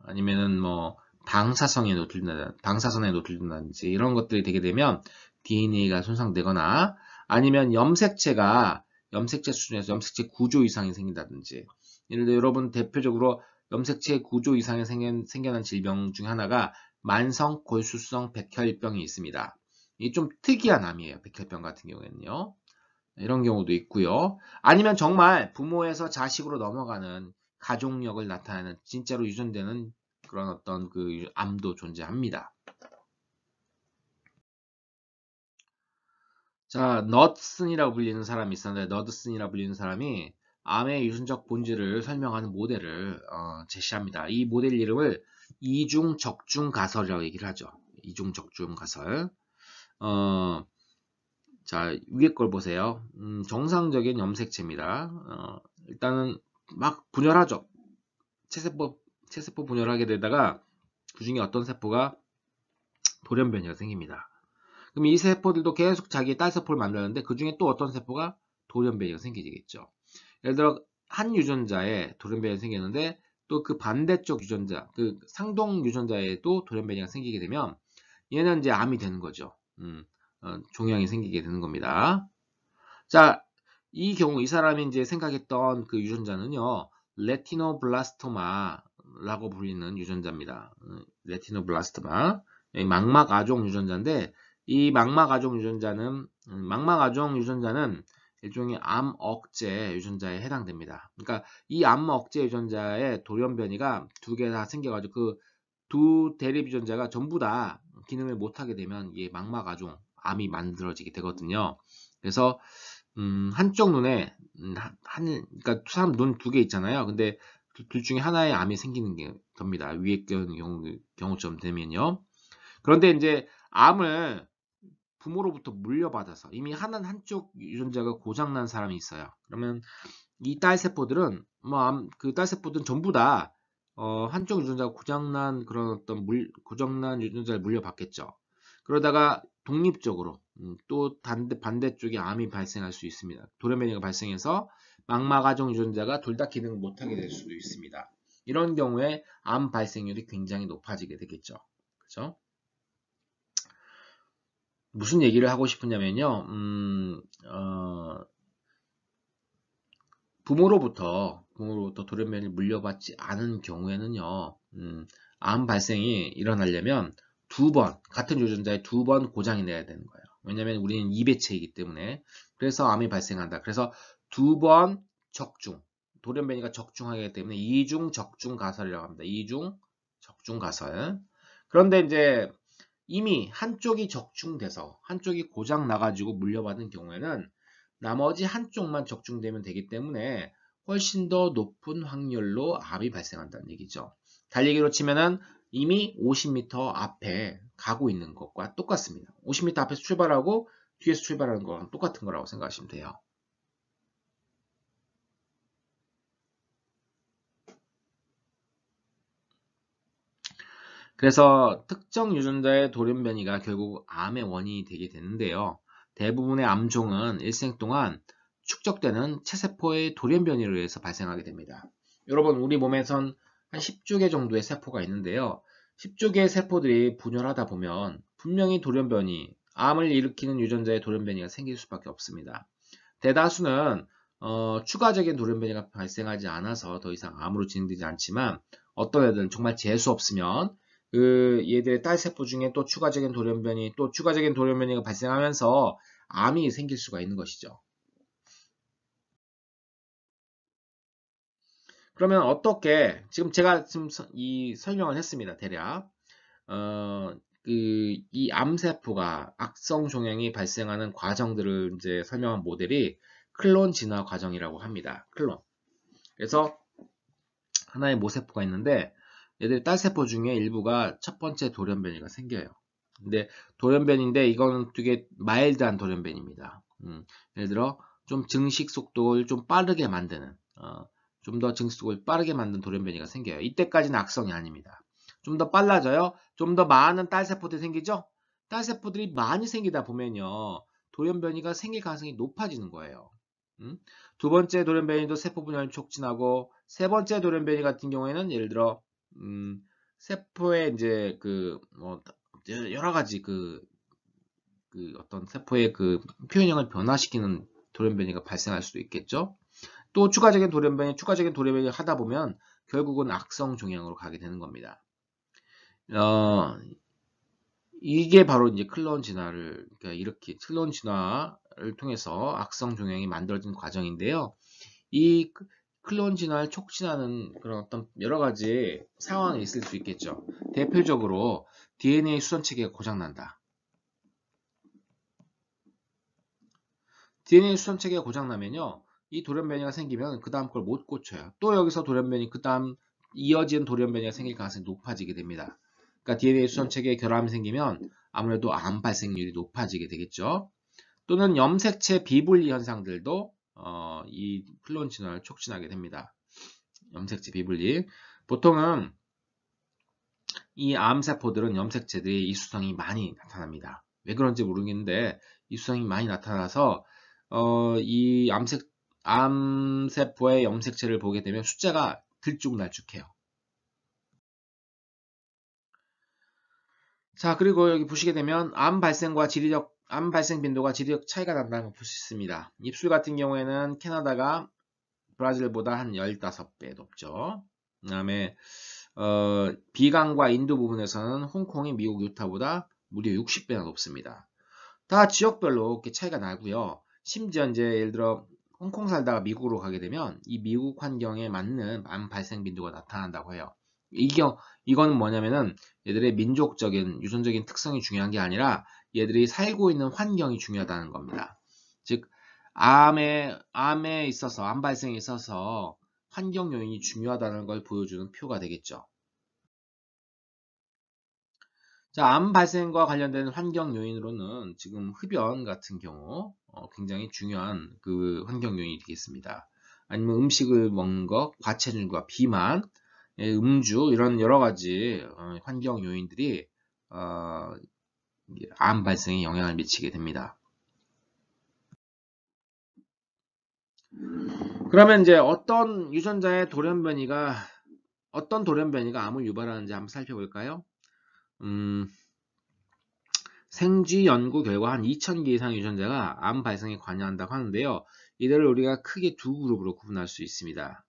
아니면은 뭐 방사선에 노출된다든지 이런 것들이 되게 되면 DNA가 손상되거나 아니면 염색체 수준에서 염색체 구조 이상이 생긴다든지 예를 들어 여러분 대표적으로 염색체 구조 이상이 생겨난 질병 중 하나가 만성 골수성 백혈병이 있습니다. 이게 좀 특이한 암이에요. 백혈병 같은 경우에는요. 이런 경우도 있고요. 아니면 정말 부모에서 자식으로 넘어가는 가족력을 나타내는 진짜로 유전되는 그런 어떤 그 암도 존재합니다. 자, 너슨이라고 불리는 사람이 있었는데 너드슨이라고 불리는 사람이 암의 유전적 본질을 설명하는 모델을 제시합니다. 이 모델 이름을 이중적중가설이라고 얘기를 하죠. 이중적중가설. 자, 위에 걸 보세요. 정상적인 염색체입니다. 일단은 막 분열하죠. 체세포 분열하게 되다가 그 중에 어떤 세포가 돌연변이가 생깁니다. 그럼 이 세포들도 계속 자기의 딸세포를 만드는데 그 중에 또 어떤 세포가 돌연변이가 생기겠죠. 예를 들어 한 유전자에 돌연변이가 생기는데 또 그 반대쪽 유전자, 그 상동 유전자에도 돌연변이가 생기게 되면 얘는 이제 암이 되는 거죠. 종양이 생기게 되는 겁니다. 자, 이 경우 이 사람이 이제 생각했던 그 유전자는요, 레티노블라스토마라고 불리는 유전자입니다. 레티노블라스토마, 망막아종 유전자인데 이 망막아종 유전자는 일종의 암 억제 유전자에 해당됩니다. 그러니까 이 암 억제 유전자의 돌연변이가 두 개 다 생겨가지고 그 두 대립 유전자가 전부 다 기능을 못하게 되면 이 망막아종 암이 만들어지게 되거든요. 그래서 한쪽 눈에 그러니까 사람 눈 두 개 있잖아요. 근데 둘 중에 하나의 암이 생기는 게 됩니다. 위에 경우처럼 되면요. 그런데 이제 암을 부모로부터 물려받아서 이미 한쪽 유전자가 고장난 사람이 있어요. 그러면 이 딸세포들은 그 딸세포들은 전부 다 한쪽 유전자가 고장난 그런 어떤 고장난 유전자를 물려받겠죠. 그러다가 독립적으로 또 반대쪽에 암이 발생할 수 있습니다. 돌연변이가 발생해서 망막아종 유전자가 둘 다 기능을 못하게 될 수도 있습니다. 이런 경우에 암 발생률이 굉장히 높아지게 되겠죠. 그죠? 무슨 얘기를 하고 부모로부터 부모로부터 돌연변이를 물려받지 않은 경우에는요, 암 발생이 일어나려면 같은 유전자에 2번 고장이 내야 되는 거예요. 왜냐면 우리는 2배체이기 때문에. 그래서 암이 발생한다. 그래서 2번 적중, 돌연변이가 적중하기 때문에 이중 적중 가설이라고 합니다. 이중 적중 가설. 그런데 이제 이미 한쪽이 적중돼서 한쪽이 고장 나가지고 물려받은 경우에는 나머지 한쪽만 적중되면 되기 때문에 훨씬 더 높은 확률로 암이 발생한다는 얘기죠. 달리기로 치면은 이미 50m 앞에 가고 있는 것과 똑같습니다. 50m 앞에서 출발하고 뒤에서 출발하는 거랑 똑같은 거라고 생각하시면 돼요. 그래서 특정 유전자의 돌연변이가 결국 암의 원인이 되게 되는데요. 대부분의 암종은 일생 동안 축적되는 체세포의 돌연변이로 의해서 발생하게 됩니다. 여러분, 우리 몸에선 한 10조 개 정도의 세포가 있는데요. 10조 개의 세포들이 분열하다 보면 분명히 돌연변이, 암을 일으키는 유전자의 돌연변이가 생길 수밖에 없습니다. 대다수는 추가적인 돌연변이가 발생하지 않아서 더 이상 암으로 진행되지 않지만 어떤 애들은 정말 재수 없으면 얘들의 딸세포 중에 또 추가적인 돌연변이가 발생하면서 암이 생길 수가 있는 것이죠. 그러면 어떻게, 지금 제가 지금 이 설명을 했습니다. 대략. 이 암세포가 악성 종양이 발생하는 과정들을 이제 설명한 모델이 클론 진화 과정이라고 합니다. 클론. 그래서 하나의 모세포가 있는데 얘들 딸세포 중에 일부가 첫 번째 돌연변이가 생겨요. 근데 돌연변인데 이거는 되게 마일드한 돌연변입니다. 예를 들어 좀 증식 속도를 좀 빠르게 만드는 좀 더 증식 속도를 빠르게 만든 돌연변이가 생겨요. 이때까지는 악성이 아닙니다. 좀 더 빨라져요. 좀 더 많은 딸세포들이 생기죠. 딸세포들이 많이 생기다 보면요, 돌연변이가 생길 가능성이 높아지는 거예요. 두 번째 돌연변이도 세포 분열을 촉진하고, 세 번째 돌연변이 같은 경우에는 예를 들어 세포의 이제 여러 가지 어떤 세포의 표현형을 변화시키는 돌연변이가 발생할 수도 있겠죠. 또 추가적인 돌연변이 하다 보면 결국은 악성 종양으로 가게 되는 겁니다. 이게 바로 이제 클론 진화를, 그러니까 이렇게 클론 진화를 통해서 악성 종양이 만들어진 과정인데요. 이 클론 진화를 촉진하는 그런 어떤 여러 가지 상황이 있을 수 있겠죠. 대표적으로 DNA 수선 체계가 고장난다. DNA 수선 체계가 고장나면요, 이 돌연변이가 생기면 그 다음 걸 못 고쳐요. 또 여기서 그 다음 이어진 돌연변이가 생길 가능성이 높아지게 됩니다. 그러니까 DNA 수선 체계에 결함이 생기면 아무래도 암 발생률이 높아지게 되겠죠. 또는 염색체 비분리 현상들도 이 클론 진화를 촉진하게 됩니다. 염색체 비분리. 보통은 이 암세포들은 염색체들이 이수성이 많이 나타납니다. 왜 그런지 모르겠는데 이수성이 많이 나타나서 이 암세포의 염색체를 보게 되면 숫자가 들쭉날쭉해요. 자, 그리고 여기 보시게 되면 암 발생 빈도가 지리적 차이가 난다는 걸 볼 수 있습니다. 입술 같은 경우에는 캐나다가 브라질보다 한 15배 높죠. 그 다음에 비강과 인도 부분에서는 홍콩이 미국 유타보다 무려 60배나 높습니다. 다 지역별로 이렇게 차이가 나고요. 심지어 이제 예를 들어 홍콩 살다가 미국으로 가게 되면 이 미국 환경에 맞는 암 발생 빈도가 나타난다고 해요. 이거는 뭐냐면은 얘들의 민족적인 유전적인 특성이 중요한 게 아니라 얘들이 살고 있는 환경이 중요하다는 겁니다. 즉 암에 있어서, 암 발생에 있어서 환경 요인이 중요하다는 걸 보여주는 표가 되겠죠. 자, 암 발생과 관련된 환경 요인으로는 지금 흡연 같은 경우 굉장히 중요한 환경 요인이 되겠습니다. 아니면 음식을 먹는 것, 과체중과 비만, 음주 이런 여러 가지 환경 요인들이 암 발생에 영향을 미치게 됩니다. 그러면 이제 어떤 돌연변이가 암을 유발하는지 한번 살펴볼까요? 생쥐 연구 결과 한 2000개 이상 유전자가 암 발생에 관여한다고 하는데요. 이들을 우리가 크게 두 그룹으로 구분할 수 있습니다.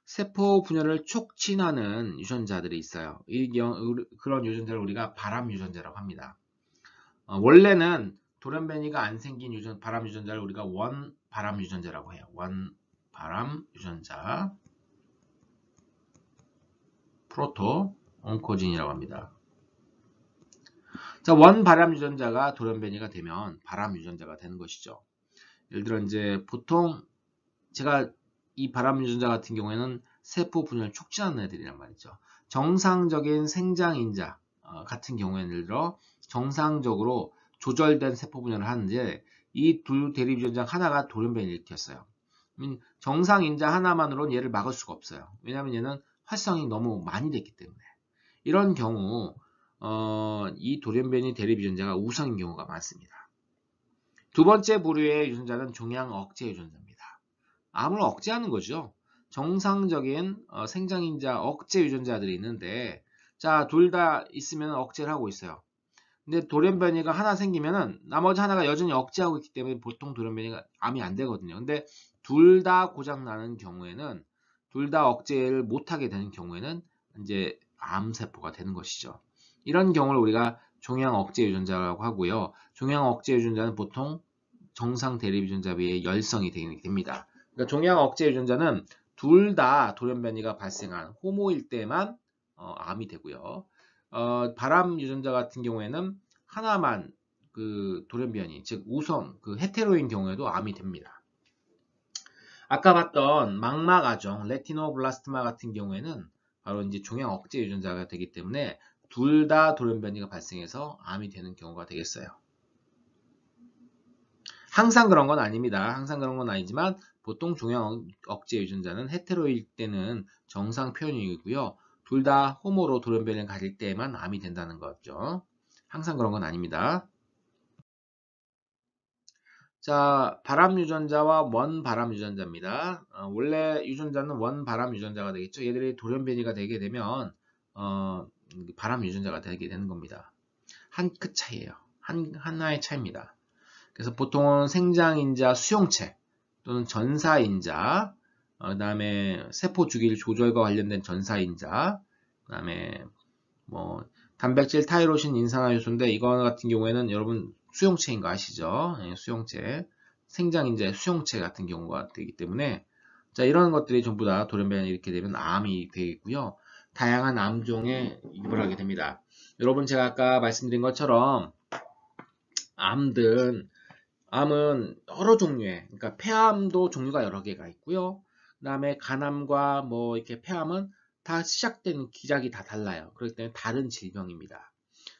세포 분열을 촉진하는 유전자들이 있어요. 그런 유전자를 우리가 발암 유전자라고 합니다. 원래는 돌연변이가 안 생긴 발암 유전자를 우리가 원 발암 유전자라고 해요. 원 발암 유전자, 프로토 온코진이라고 합니다. 자, 원 발암 유전자가 돌연변이가 되면 발암 유전자가 되는 것이죠. 예를 들어 이제 보통 제가 이 발암 유전자 같은 경우에는 세포 분열 촉진하는 애들이란 말이죠. 정상적인 생장인자 같은 경우에는 예를 들어 정상적으로 조절된 세포 분열을 하는데 이 두 대립 유전자 하나가 돌연변이를 일으켰어요. 정상인자 하나만으로는 얘를 막을 수가 없어요. 왜냐하면 얘는 활성이 너무 많이 됐기 때문에. 이런 경우 이 돌연변이 대립 유전자가 우성인 경우가 많습니다. 두 번째 부류의 유전자는 종양 억제 유전자입니다. 암을 억제하는 거죠. 정상적인 생장인자 억제 유전자들이 있는데, 자, 둘 다 있으면 억제를 하고 있어요. 근데 돌연변이가 하나 생기면은 나머지 하나가 여전히 억제하고 있기 때문에 보통 돌연변이가 암이 안 되거든요. 근데 둘 다 고장 나는 경우에는, 둘 다 억제를 못하게 되는 경우에는 이제 암세포가 되는 것이죠. 이런 경우를 우리가 종양 억제 유전자라고 하고요. 종양 억제 유전자는 보통 정상 대립 유전자에 비해 열성이 됩니다. 그러니까 종양 억제 유전자는 둘 다 돌연변이가 발생한 호모일 때만 암이 되고요. 발암 유전자 같은 경우에는 하나만 그 돌연변이, 즉 우성, 그 헤테로인 경우에도 암이 됩니다. 아까 봤던 망막아종, 레티노블라스트마 같은 경우에는 바로 이제 종양 억제 유전자가 되기 때문에 둘 다 돌연변이가 발생해서 암이 되는 경우가 되겠어요. 항상 그런 건 아닙니다. 항상 그런 건 아니지만 보통 종양 억제 유전자는 헤테로일 때는 정상 표현이고요. 둘 다 호모로 돌연변이를 가질 때만 암이 된다는 거죠. 항상 그런 건 아닙니다. 자, 발암 유전자와 원 발암 유전자입니다. 원래 유전자는 원 발암 유전자가 되겠죠. 얘들이 돌연변이가 되게 되면 발암 유전자가 되게 되는 겁니다. 한 끗 차이예요. 하나의 차이입니다. 그래서 보통은 생장인자 수용체 또는 전사인자, 그다음에 세포 주기를 조절과 관련된 전사인자, 그다음에 뭐 단백질, 타이로신, 인산화효소인데 이거 같은 경우에는 여러분 수용체인 거 아시죠? 예, 수용체, 생장인자 수용체 같은 경우가 되기 때문에 자, 이런 것들이 전부 다 돌연변이 이렇게 되면 암이 되겠고요. 다양한 암종에 유발하게 됩니다. 여러분 제가 아까 말씀드린 것처럼 암은 여러 종류의, 그러니까 폐암도 종류가 여러 개가 있고요. 그 다음에 간암과 뭐 이렇게 폐암은 다 시작된 기작이 다 달라요. 그렇기 때문에 다른 질병입니다.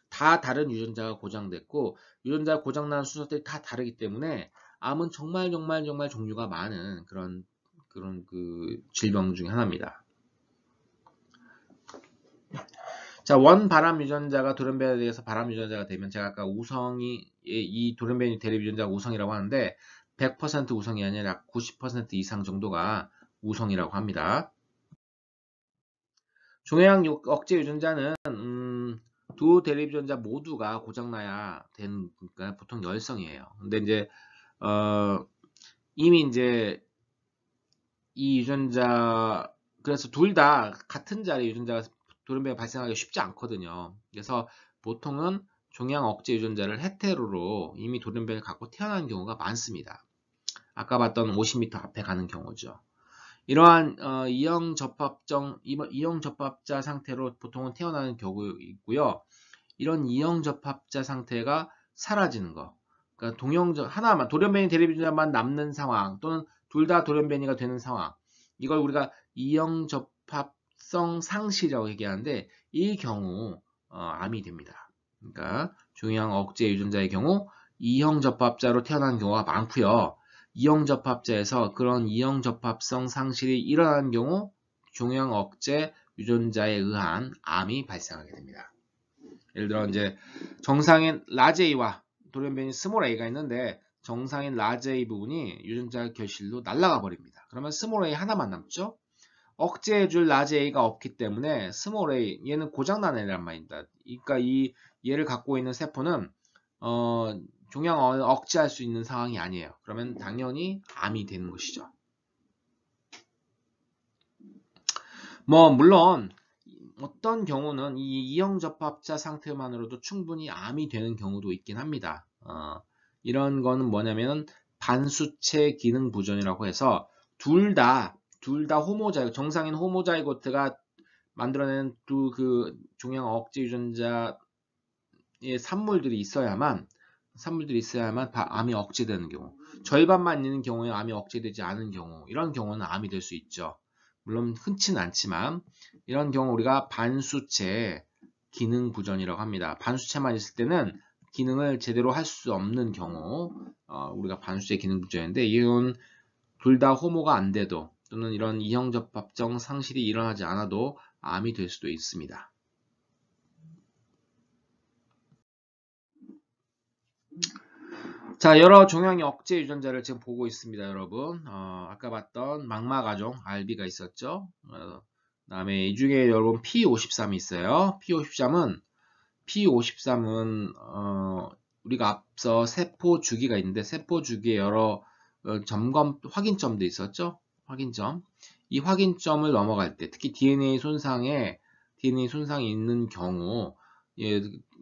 다 다른 유전자가 고장됐고 유전자가 고장난 순서들이 다 다르기 때문에 암은 정말 종류가 많은 그런 그 질병 중에 하나입니다. 자, 원 발암 유전자가 돌연변이에 대해서 발암 유전자가 되면 제가 아까 우성이 이 돌연변이 대립 유전자가 우성이라고 하는데 100% 우성이 아니라 90% 이상 정도가 우성이라고 합니다. 종양 억제 유전자는 두 대립 유전자 모두가 고장나야 되는, 그러니까 보통 열성이에요. 근데 이제 이미 이제 이 유전자, 그래서 둘 다 같은 자리 유전자가 돌연변이 발생하기 쉽지 않거든요. 그래서 보통은 종양 억제 유전자를 헤테로로 이미 돌연변이를 갖고 태어난 경우가 많습니다. 아까 봤던 50m 앞에 가는 경우죠. 이러한 이형 접합자 상태로 보통은 태어나는 경우 있고요. 이런 이형 접합자 상태가 사라지는 거. 그러니까 하나만 돌연변이 대립 유전자만 남는 상황 또는 둘 다 돌연변이가 되는 상황. 이걸 우리가 이형 접합성 상실이라고 얘기하는데 이 경우 암이 됩니다. 그러니까 종양 억제 유전자의 경우 이형 접합자로 태어나는 경우가 많고요. 이형 접합자에서 그런 이형 접합성 상실이 일어나는 경우 종양 억제 유전자에 의한 암이 발생하게 됩니다. 예를 들어 이제 정상인 라지 A와 돌연변이 스몰 a가 있는데 정상인 라지 A 부분이 유전자 결실로 날아가 버립니다. 그러면 스몰 a 하나만 남죠. 억제해줄 라지 A가 없기 때문에 스몰 a, 얘는 고장난 애란 말입니다. 그러니까 얘를 갖고 있는 세포는 종양을 억제할 수 있는 상황이 아니에요. 그러면 당연히 암이 되는 것이죠. 물론 어떤 경우는 이 이형 접합자 상태만으로도 충분히 암이 되는 경우도 있긴 합니다. 이런 거는 뭐냐면 반수체 기능 부전이라고 해서 둘 다 정상인 호모자이고트가 만들어낸 그 종양 억제 유전자의 산물들이 있어야만 암이 억제되는 경우, 절반만 있는 경우에 암이 억제되지 않은 경우, 이런 경우는 암이 될 수 있죠. 물론 흔치는 않지만 이런 경우 우리가 반수체 기능 부전이라고 합니다. 반수체만 있을 때는 기능을 제대로 할 수 없는 경우 우리가 반수체 기능 부전인데, 이건 둘 다 호모가 안 돼도 또는 이런 이형접합정 상실이 일어나지 않아도 암이 될 수도 있습니다. 자, 여러 종양의 억제 유전자를 지금 보고 있습니다, 여러분. 아까 봤던 망막아종 RB가 있었죠. 그다음에 이 중에 여러분 P53이 있어요. P53은 우리가 앞서 세포 주기가 있는데 세포 주기에 여러 점검 확인점도 있었죠. 확인점. 이 확인점을 넘어갈 때, 특히 DNA 손상이 있는 경우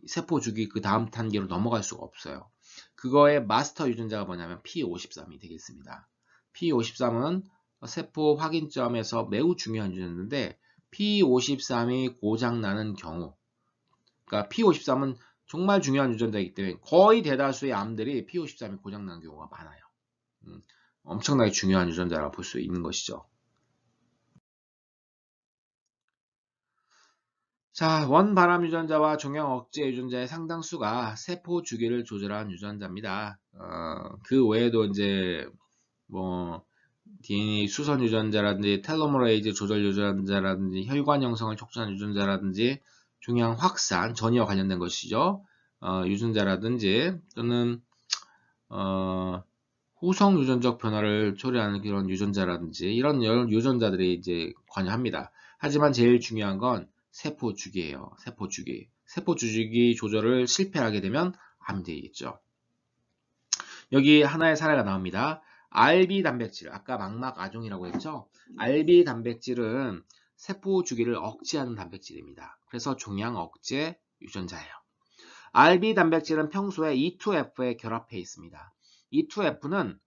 세포 주기 그 다음 단계로 넘어갈 수가 없어요. 그거의 마스터 유전자가 뭐냐면 P53이 되겠습니다. P53은 세포 확인점에서 매우 중요한 유전자인데, P53이 고장나는 경우, 그러니까 P53은 정말 중요한 유전자이기 때문에 거의 대다수의 암들이 P53이 고장나는 경우가 많아요. 엄청나게 중요한 유전자라고 볼 수 있는 것이죠. 자, 원바람 유전자와 종양 억제 유전자의 상당수가 세포 주기를 조절하는 유전자입니다. 그 외에도 이제 DNA 수선 유전자라든지 텔로머레이즈 조절 유전자라든지 혈관 형성을 촉진하는 유전자라든지 종양 확산 전이와 관련된 것이죠. 유전자라든지 또는 후성 유전적 변화를 초래하는 그런 유전자라든지 이런 여러 유전자들이 이제 관여합니다. 하지만 제일 중요한 건 세포 주기예요. 세포 주기. 세포 주기 조절을 실패하게 되면 암이 되겠죠. 여기 하나의 사례가 나옵니다. RB 단백질, 아까 망막아종이라고 했죠. RB 단백질은 세포 주기를 억제하는 단백질입니다. 그래서 종양 억제 유전자예요. RB 단백질은 평소에 E2F에 결합해 있습니다. E2F는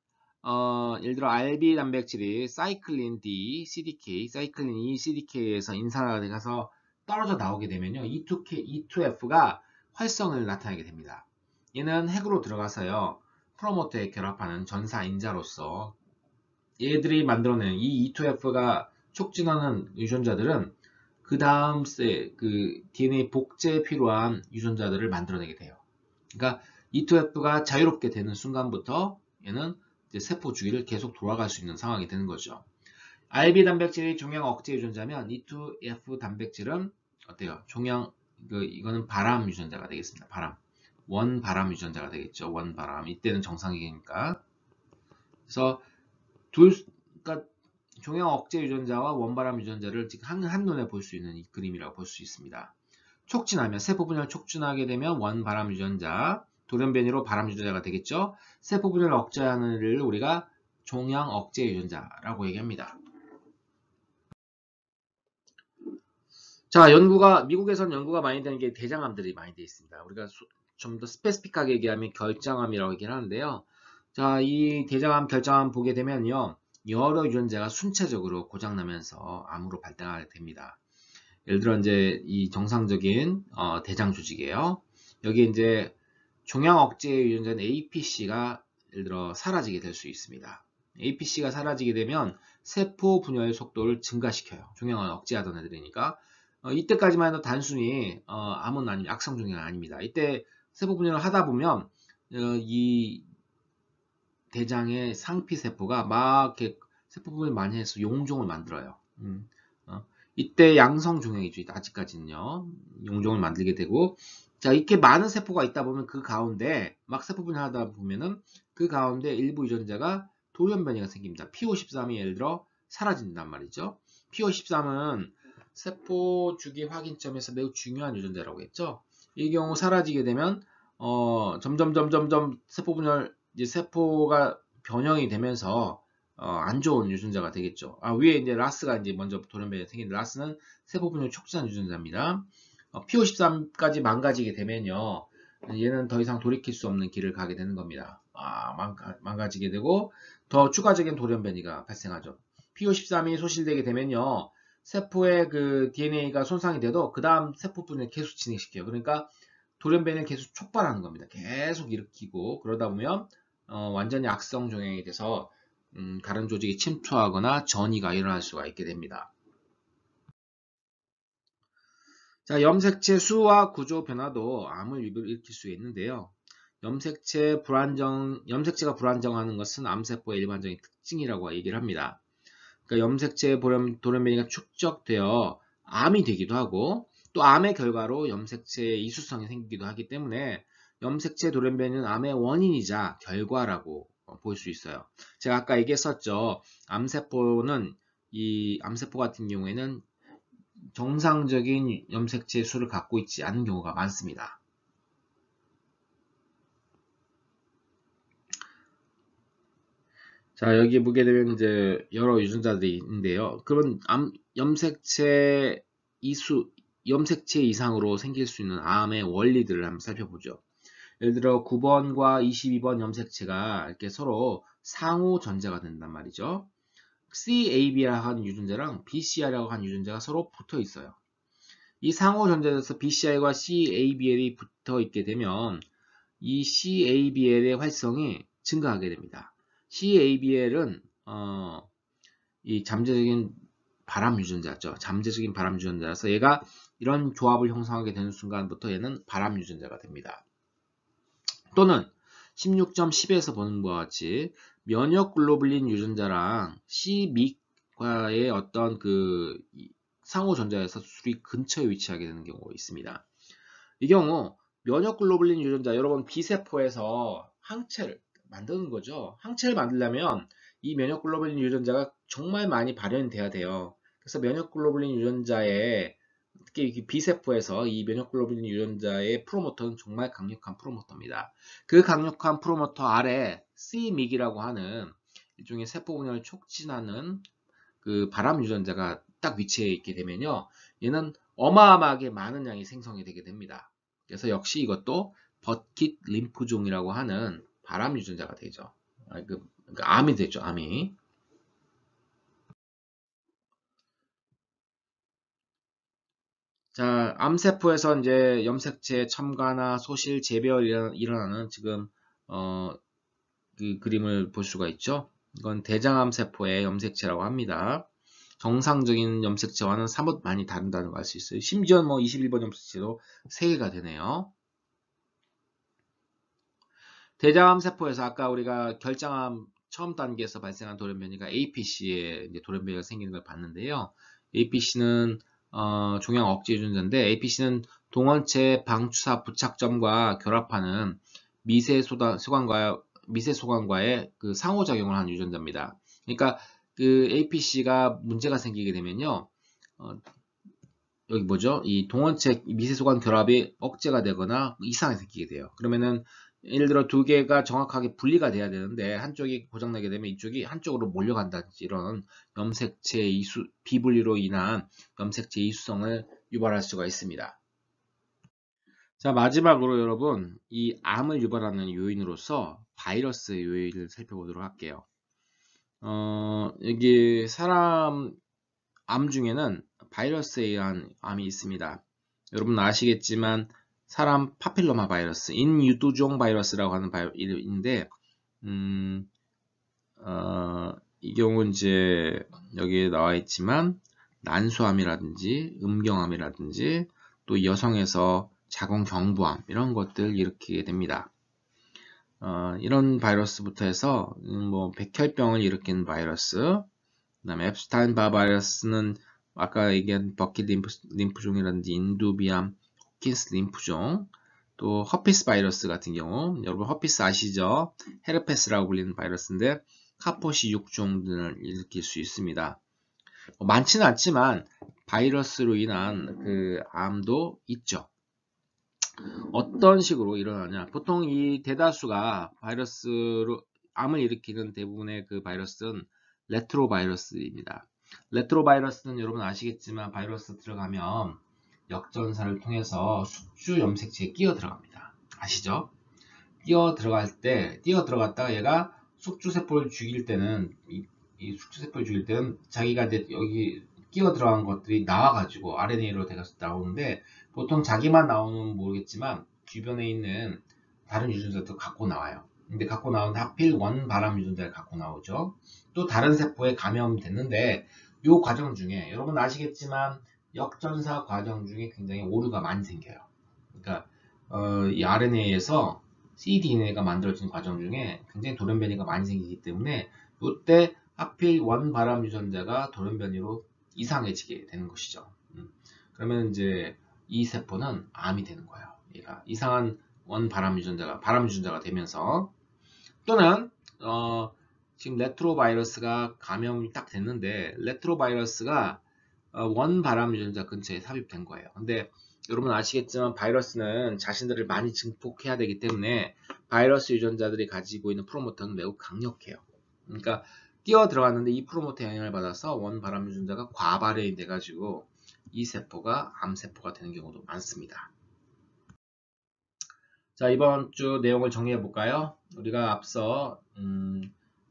예를 들어 RB 단백질이 사이클린 D, CDK, 사이클린 E, CDK에서 인산화가 돼서 떨어져 나오게 되면요, E2F가 활성을 나타내게 됩니다. 얘는 핵으로 들어가서요, 프로모터에 결합하는 전사인자로서 얘들이 만들어내는 이 E2F가 촉진하는 유전자들은 그 다음 그 DNA 복제에 필요한 유전자들을 만들어내게 돼요. 그러니까 E2F가 자유롭게 되는 순간부터 얘는 이제 세포 주기를 계속 돌아갈 수 있는 상황이 되는 거죠. RB 단백질이 종양 억제 유전자면 E2F 단백질은 어때요? 이거는 바람 유전자가 되겠습니다. 원바람 유전자가 되겠죠. 원바람. 이때는 정상이니까. 그래서 그러니까 종양 억제 유전자와 원바람 유전자를 지금 한눈에 볼 수 있는 이 그림이라고 볼 수 있습니다. 촉진하면, 세포 분열을 촉진하게 되면 원바람 유전자, 돌연변이로 바람 유전자가 되겠죠. 세포 분열을 억제하는 일을 우리가 종양 억제 유전자라고 얘기합니다. 자, 미국에서는 연구가 많이 되는 게 대장암들이 많이 되어 있습니다. 우리가 좀 더 스페시픽하게 얘기하면 결장암이라고 얘기를 하는데요. 자, 이 대장암, 결장암 보게 되면요, 여러 유전자가 순차적으로 고장나면서 암으로 발달하게 됩니다. 예를 들어 이제 이 정상적인 대장 조직이에요. 여기 이제 종양 억제 유전자는 APC가 예를 들어 사라지게 될 수 있습니다. APC가 사라지게 되면 세포 분열 속도를 증가시켜요. 종양을 억제하던 애들이니까. 이때까지만 해도 단순히 암은 아니면 악성 종양은 아닙니다. 이때 세포 분열을 하다 보면 이 대장의 상피세포가 막 이렇게 세포 분열 많이 해서 용종을 만들어요. 이때 양성 종양이죠. 아직까지는요. 용종을 만들게 되고, 자, 이렇게 많은 세포가 있다 보면 그 가운데 막 세포 분열하다 보면은 그 가운데 일부 유전자가 돌연변이가 생깁니다. P53이 예를 들어 사라진단 말이죠. P53은 세포 주기 확인점에서 매우 중요한 유전자라고 했죠. 이 경우 사라지게 되면 점점 세포 분열, 이제 세포가 변형이 되면서 안 좋은 유전자가 되겠죠. 위에 이제 라스가 이제 먼저 돌연변이 생긴 라스는 세포 분열 촉진한 유전자입니다. P53까지 망가지게 되면요, 얘는 더 이상 돌이킬 수 없는 길을 가게 되는 겁니다. 망가지게 되고 더 추가적인 돌연변이가 발생하죠. P53이 소실되게 되면요, 세포의 그 DNA가 손상이 돼도 그 다음 세포분을 계속 진행시켜요. 그러니까 돌연변이를 계속 촉발하는 겁니다. 계속 일으키고 그러다 보면 완전히 악성 종양이 돼서 다른 조직이 침투하거나 전이가 일어날 수가 있게 됩니다. 자, 염색체 수와 구조 변화도 암을 일으킬 수 있는데요. 염색체가 불안정하는 것은 암세포의 일반적인 특징이라고 얘기를 합니다. 그러니까 염색체 돌연변이가 축적되어 암이 되기도 하고 또 암의 결과로 염색체의 이수성이 생기기도 하기 때문에 염색체 돌연변이는 암의 원인이자 결과라고 볼 수 있어요. 제가 아까 얘기했었죠. 암세포 같은 경우에는 정상적인 염색체 수를 갖고 있지 않은 경우가 많습니다. 자, 여기 보게 되면 이제 여러 유전자들이 있는데요. 그런 염색체 이상으로 생길 수 있는 암의 원리들을 한번 살펴보죠. 예를 들어 9번과 22번 염색체가 이렇게 서로 상호 전제가 된단 말이죠. CAB라고 하는 유전자랑 BCR이라고 하는 유전자가 서로 붙어 있어요. 이 상호 전제에서 BCR과 CABL이 붙어 있게 되면 이 CABL의 활성이 증가하게 됩니다. CABL은 이 잠재적인 바람 유전자죠. 잠재적인 바람 유전자라서 얘가 이런 조합을 형성하게 되는 순간부터 얘는 바람 유전자가 됩니다. 또는 16.10에서 보는 바와 같이 면역 글로불린 유전자랑 C믹과의 어떤 그 상호 전자에서 수술이 근처에 위치하게 되는 경우가 있습니다. 이 경우 면역 글로불린 유전자, 여러분 B세포에서 항체를 만드는 거죠. 항체를 만들려면 이 면역 글로불린 유전자가 정말 많이 발현돼야 돼요. 그래서 면역 글로불린 유전자의 특히 B세포에서 이 면역 글로불린 유전자의 프로모터는 정말 강력한 프로모터입니다. 그 강력한 프로모터 아래 C믹이라고 하는 일종의 세포 분열을 촉진하는 그 바람 유전자가 딱 위치해 있게 되면요, 얘는 어마어마하게 많은 양이 생성이 되게 됩니다. 그래서 역시 이것도 버킷 림프종이라고 하는 바람 유전자가 되죠. 그러니까 암이 되죠, 암이. 자, 암세포에서 이제 염색체 첨가나 소실, 재배열이 일어나는 지금 그 그림을 볼 수가 있죠. 이건 대장암 세포의 염색체라고 합니다. 정상적인 염색체와는 사뭇 많이 다른다는 걸 알 수 있어요. 심지어 뭐 21번 염색체도 3개가 되네요. 대장암 세포에서 아까 우리가 결장암 처음 단계에서 발생한 돌연변이가 APC에 이제 돌연변이가 생기는 걸 봤는데요. APC는 종양 억제 유전자인데 APC는 동원체 방추사 부착점과 결합하는 미세소관과의 그 상호작용을 하는 유전자입니다. 그러니까 그 APC가 문제가 생기게 되면요, 여기 뭐죠? 이 동원체 미세소관 결합이 억제가 되거나 이상이 생기게 돼요. 그러면은 예를 들어 두 개가 정확하게 분리가 돼야 되는데 한쪽이 고장나게 되면 이쪽이 한쪽으로 몰려간다든지 이런 비분리로 인한 염색체 이수성을 유발할 수가 있습니다. 자, 마지막으로 여러분, 이 암을 유발하는 요인으로서 바이러스의 요인을 살펴보도록 할게요. 여기 사람 암 중에는 바이러스에 의한 암이 있습니다. 여러분 아시겠지만 사람 파필로마 바이러스, 인유두종 바이러스라고 하는 바이러스인데, 이 경우 이제 여기에 나와 있지만 난소암이라든지 음경암이라든지 또 여성에서 자궁경부암 이런 것들 일으키게 됩니다. 이런 바이러스부터 해서 뭐 백혈병을 일으키는 바이러스, 그 다음에 앱스타인 바 바이러스는 아까 얘기한 버킷 림프종이라든지 인두비암, 호킨스 림프종, 또 허피스 바이러스 같은 경우, 여러분 허피스 아시죠? 헤르페스라고 불리는 바이러스인데 카포시 6종들을 일으킬 수 있습니다. 많지는 않지만 바이러스로 인한 그 암도 있죠. 어떤 식으로 일어나냐? 보통 이 대다수가 암을 일으키는 대부분의 그 바이러스는 레트로바이러스입니다. 레트로바이러스는 여러분 아시겠지만 바이러스 들어가면 역전사를 통해서 숙주 염색체에 끼어 들어갑니다. 아시죠? 뛰어 들어갔다가 얘가 숙주세포를 죽일 때는 이 숙주세포를 죽일 때는 자기가 여기 끼어 들어간 것들이 나와가지고 RNA로 나오는데 보통 자기만 나오는 모르겠지만 주변에 있는 다른 유전자도 갖고 나와요. 근데 갖고 나오는데 하필 원바람 유전자를 갖고 나오죠. 또 다른 세포에 감염됐는데 이 과정 중에 여러분 아시겠지만 역전사 과정 중에 굉장히 오류가 많이 생겨요. 그러니까 이 RNA에서 cDNA가 만들어지는 과정 중에 굉장히 돌연변이가 많이 생기기 때문에 이때 하필 원바람 유전자가 돌연변이로 이상해지게 되는 것이죠. 그러면 이제 이 세포는 암이 되는 거예요. 얘가 이상한 바람 유전자가 되면서 또는 지금 레트로바이러스가 감염이 딱 됐는데 레트로바이러스가 원바람 유전자 근처에 삽입된 거예요. 근데 여러분 아시겠지만 바이러스는 자신들을 많이 증폭해야 되기 때문에 바이러스 유전자들이 가지고 있는 프로모터는 매우 강력해요. 그러니까 뛰어 들어갔는데 이 프로모터 영향을 받아서 원바람 유전자가 과발현이 돼가지고 이 세포가 암세포가 되는 경우도 많습니다. 자, 이번 주 내용을 정리해 볼까요? 우리가 앞서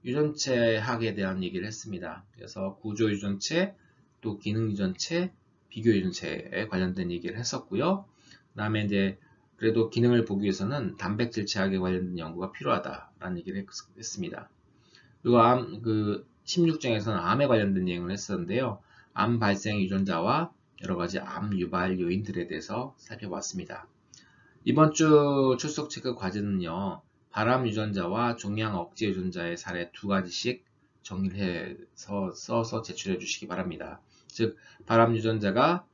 유전체학에 대한 얘기를 했습니다. 그래서 구조 유전체, 또 기능 유전체, 비교 유전체에 관련된 얘기를 했었고요. 그 다음에 이제 그래도 기능을 보기 위해서는 단백질 체학에 관련된 연구가 필요하다라는 얘기를 했습니다. 그리고 16장에서는 암에 관련된 내용을 했었는데요. 암 발생 유전자와 여러 가지 암 유발 요인들에 대해서 살펴봤습니다. 이번 주 출석 체크 과제는요. 발암 유전자와 종양 억제 유전자의 사례 2가지씩 정리를 해서 써서 제출해 주시기 바랍니다. 즉 발암 유전자가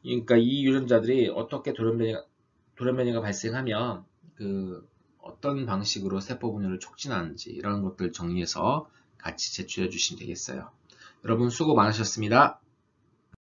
그러니까 이 유전자들이 어떻게 돌연변이가 발생하면 어떤 방식으로 세포 분열을 촉진하는지 이런 것들 정리해서 같이 제출해 주시면 되겠어요. 여러분 수고 많으셨습니다.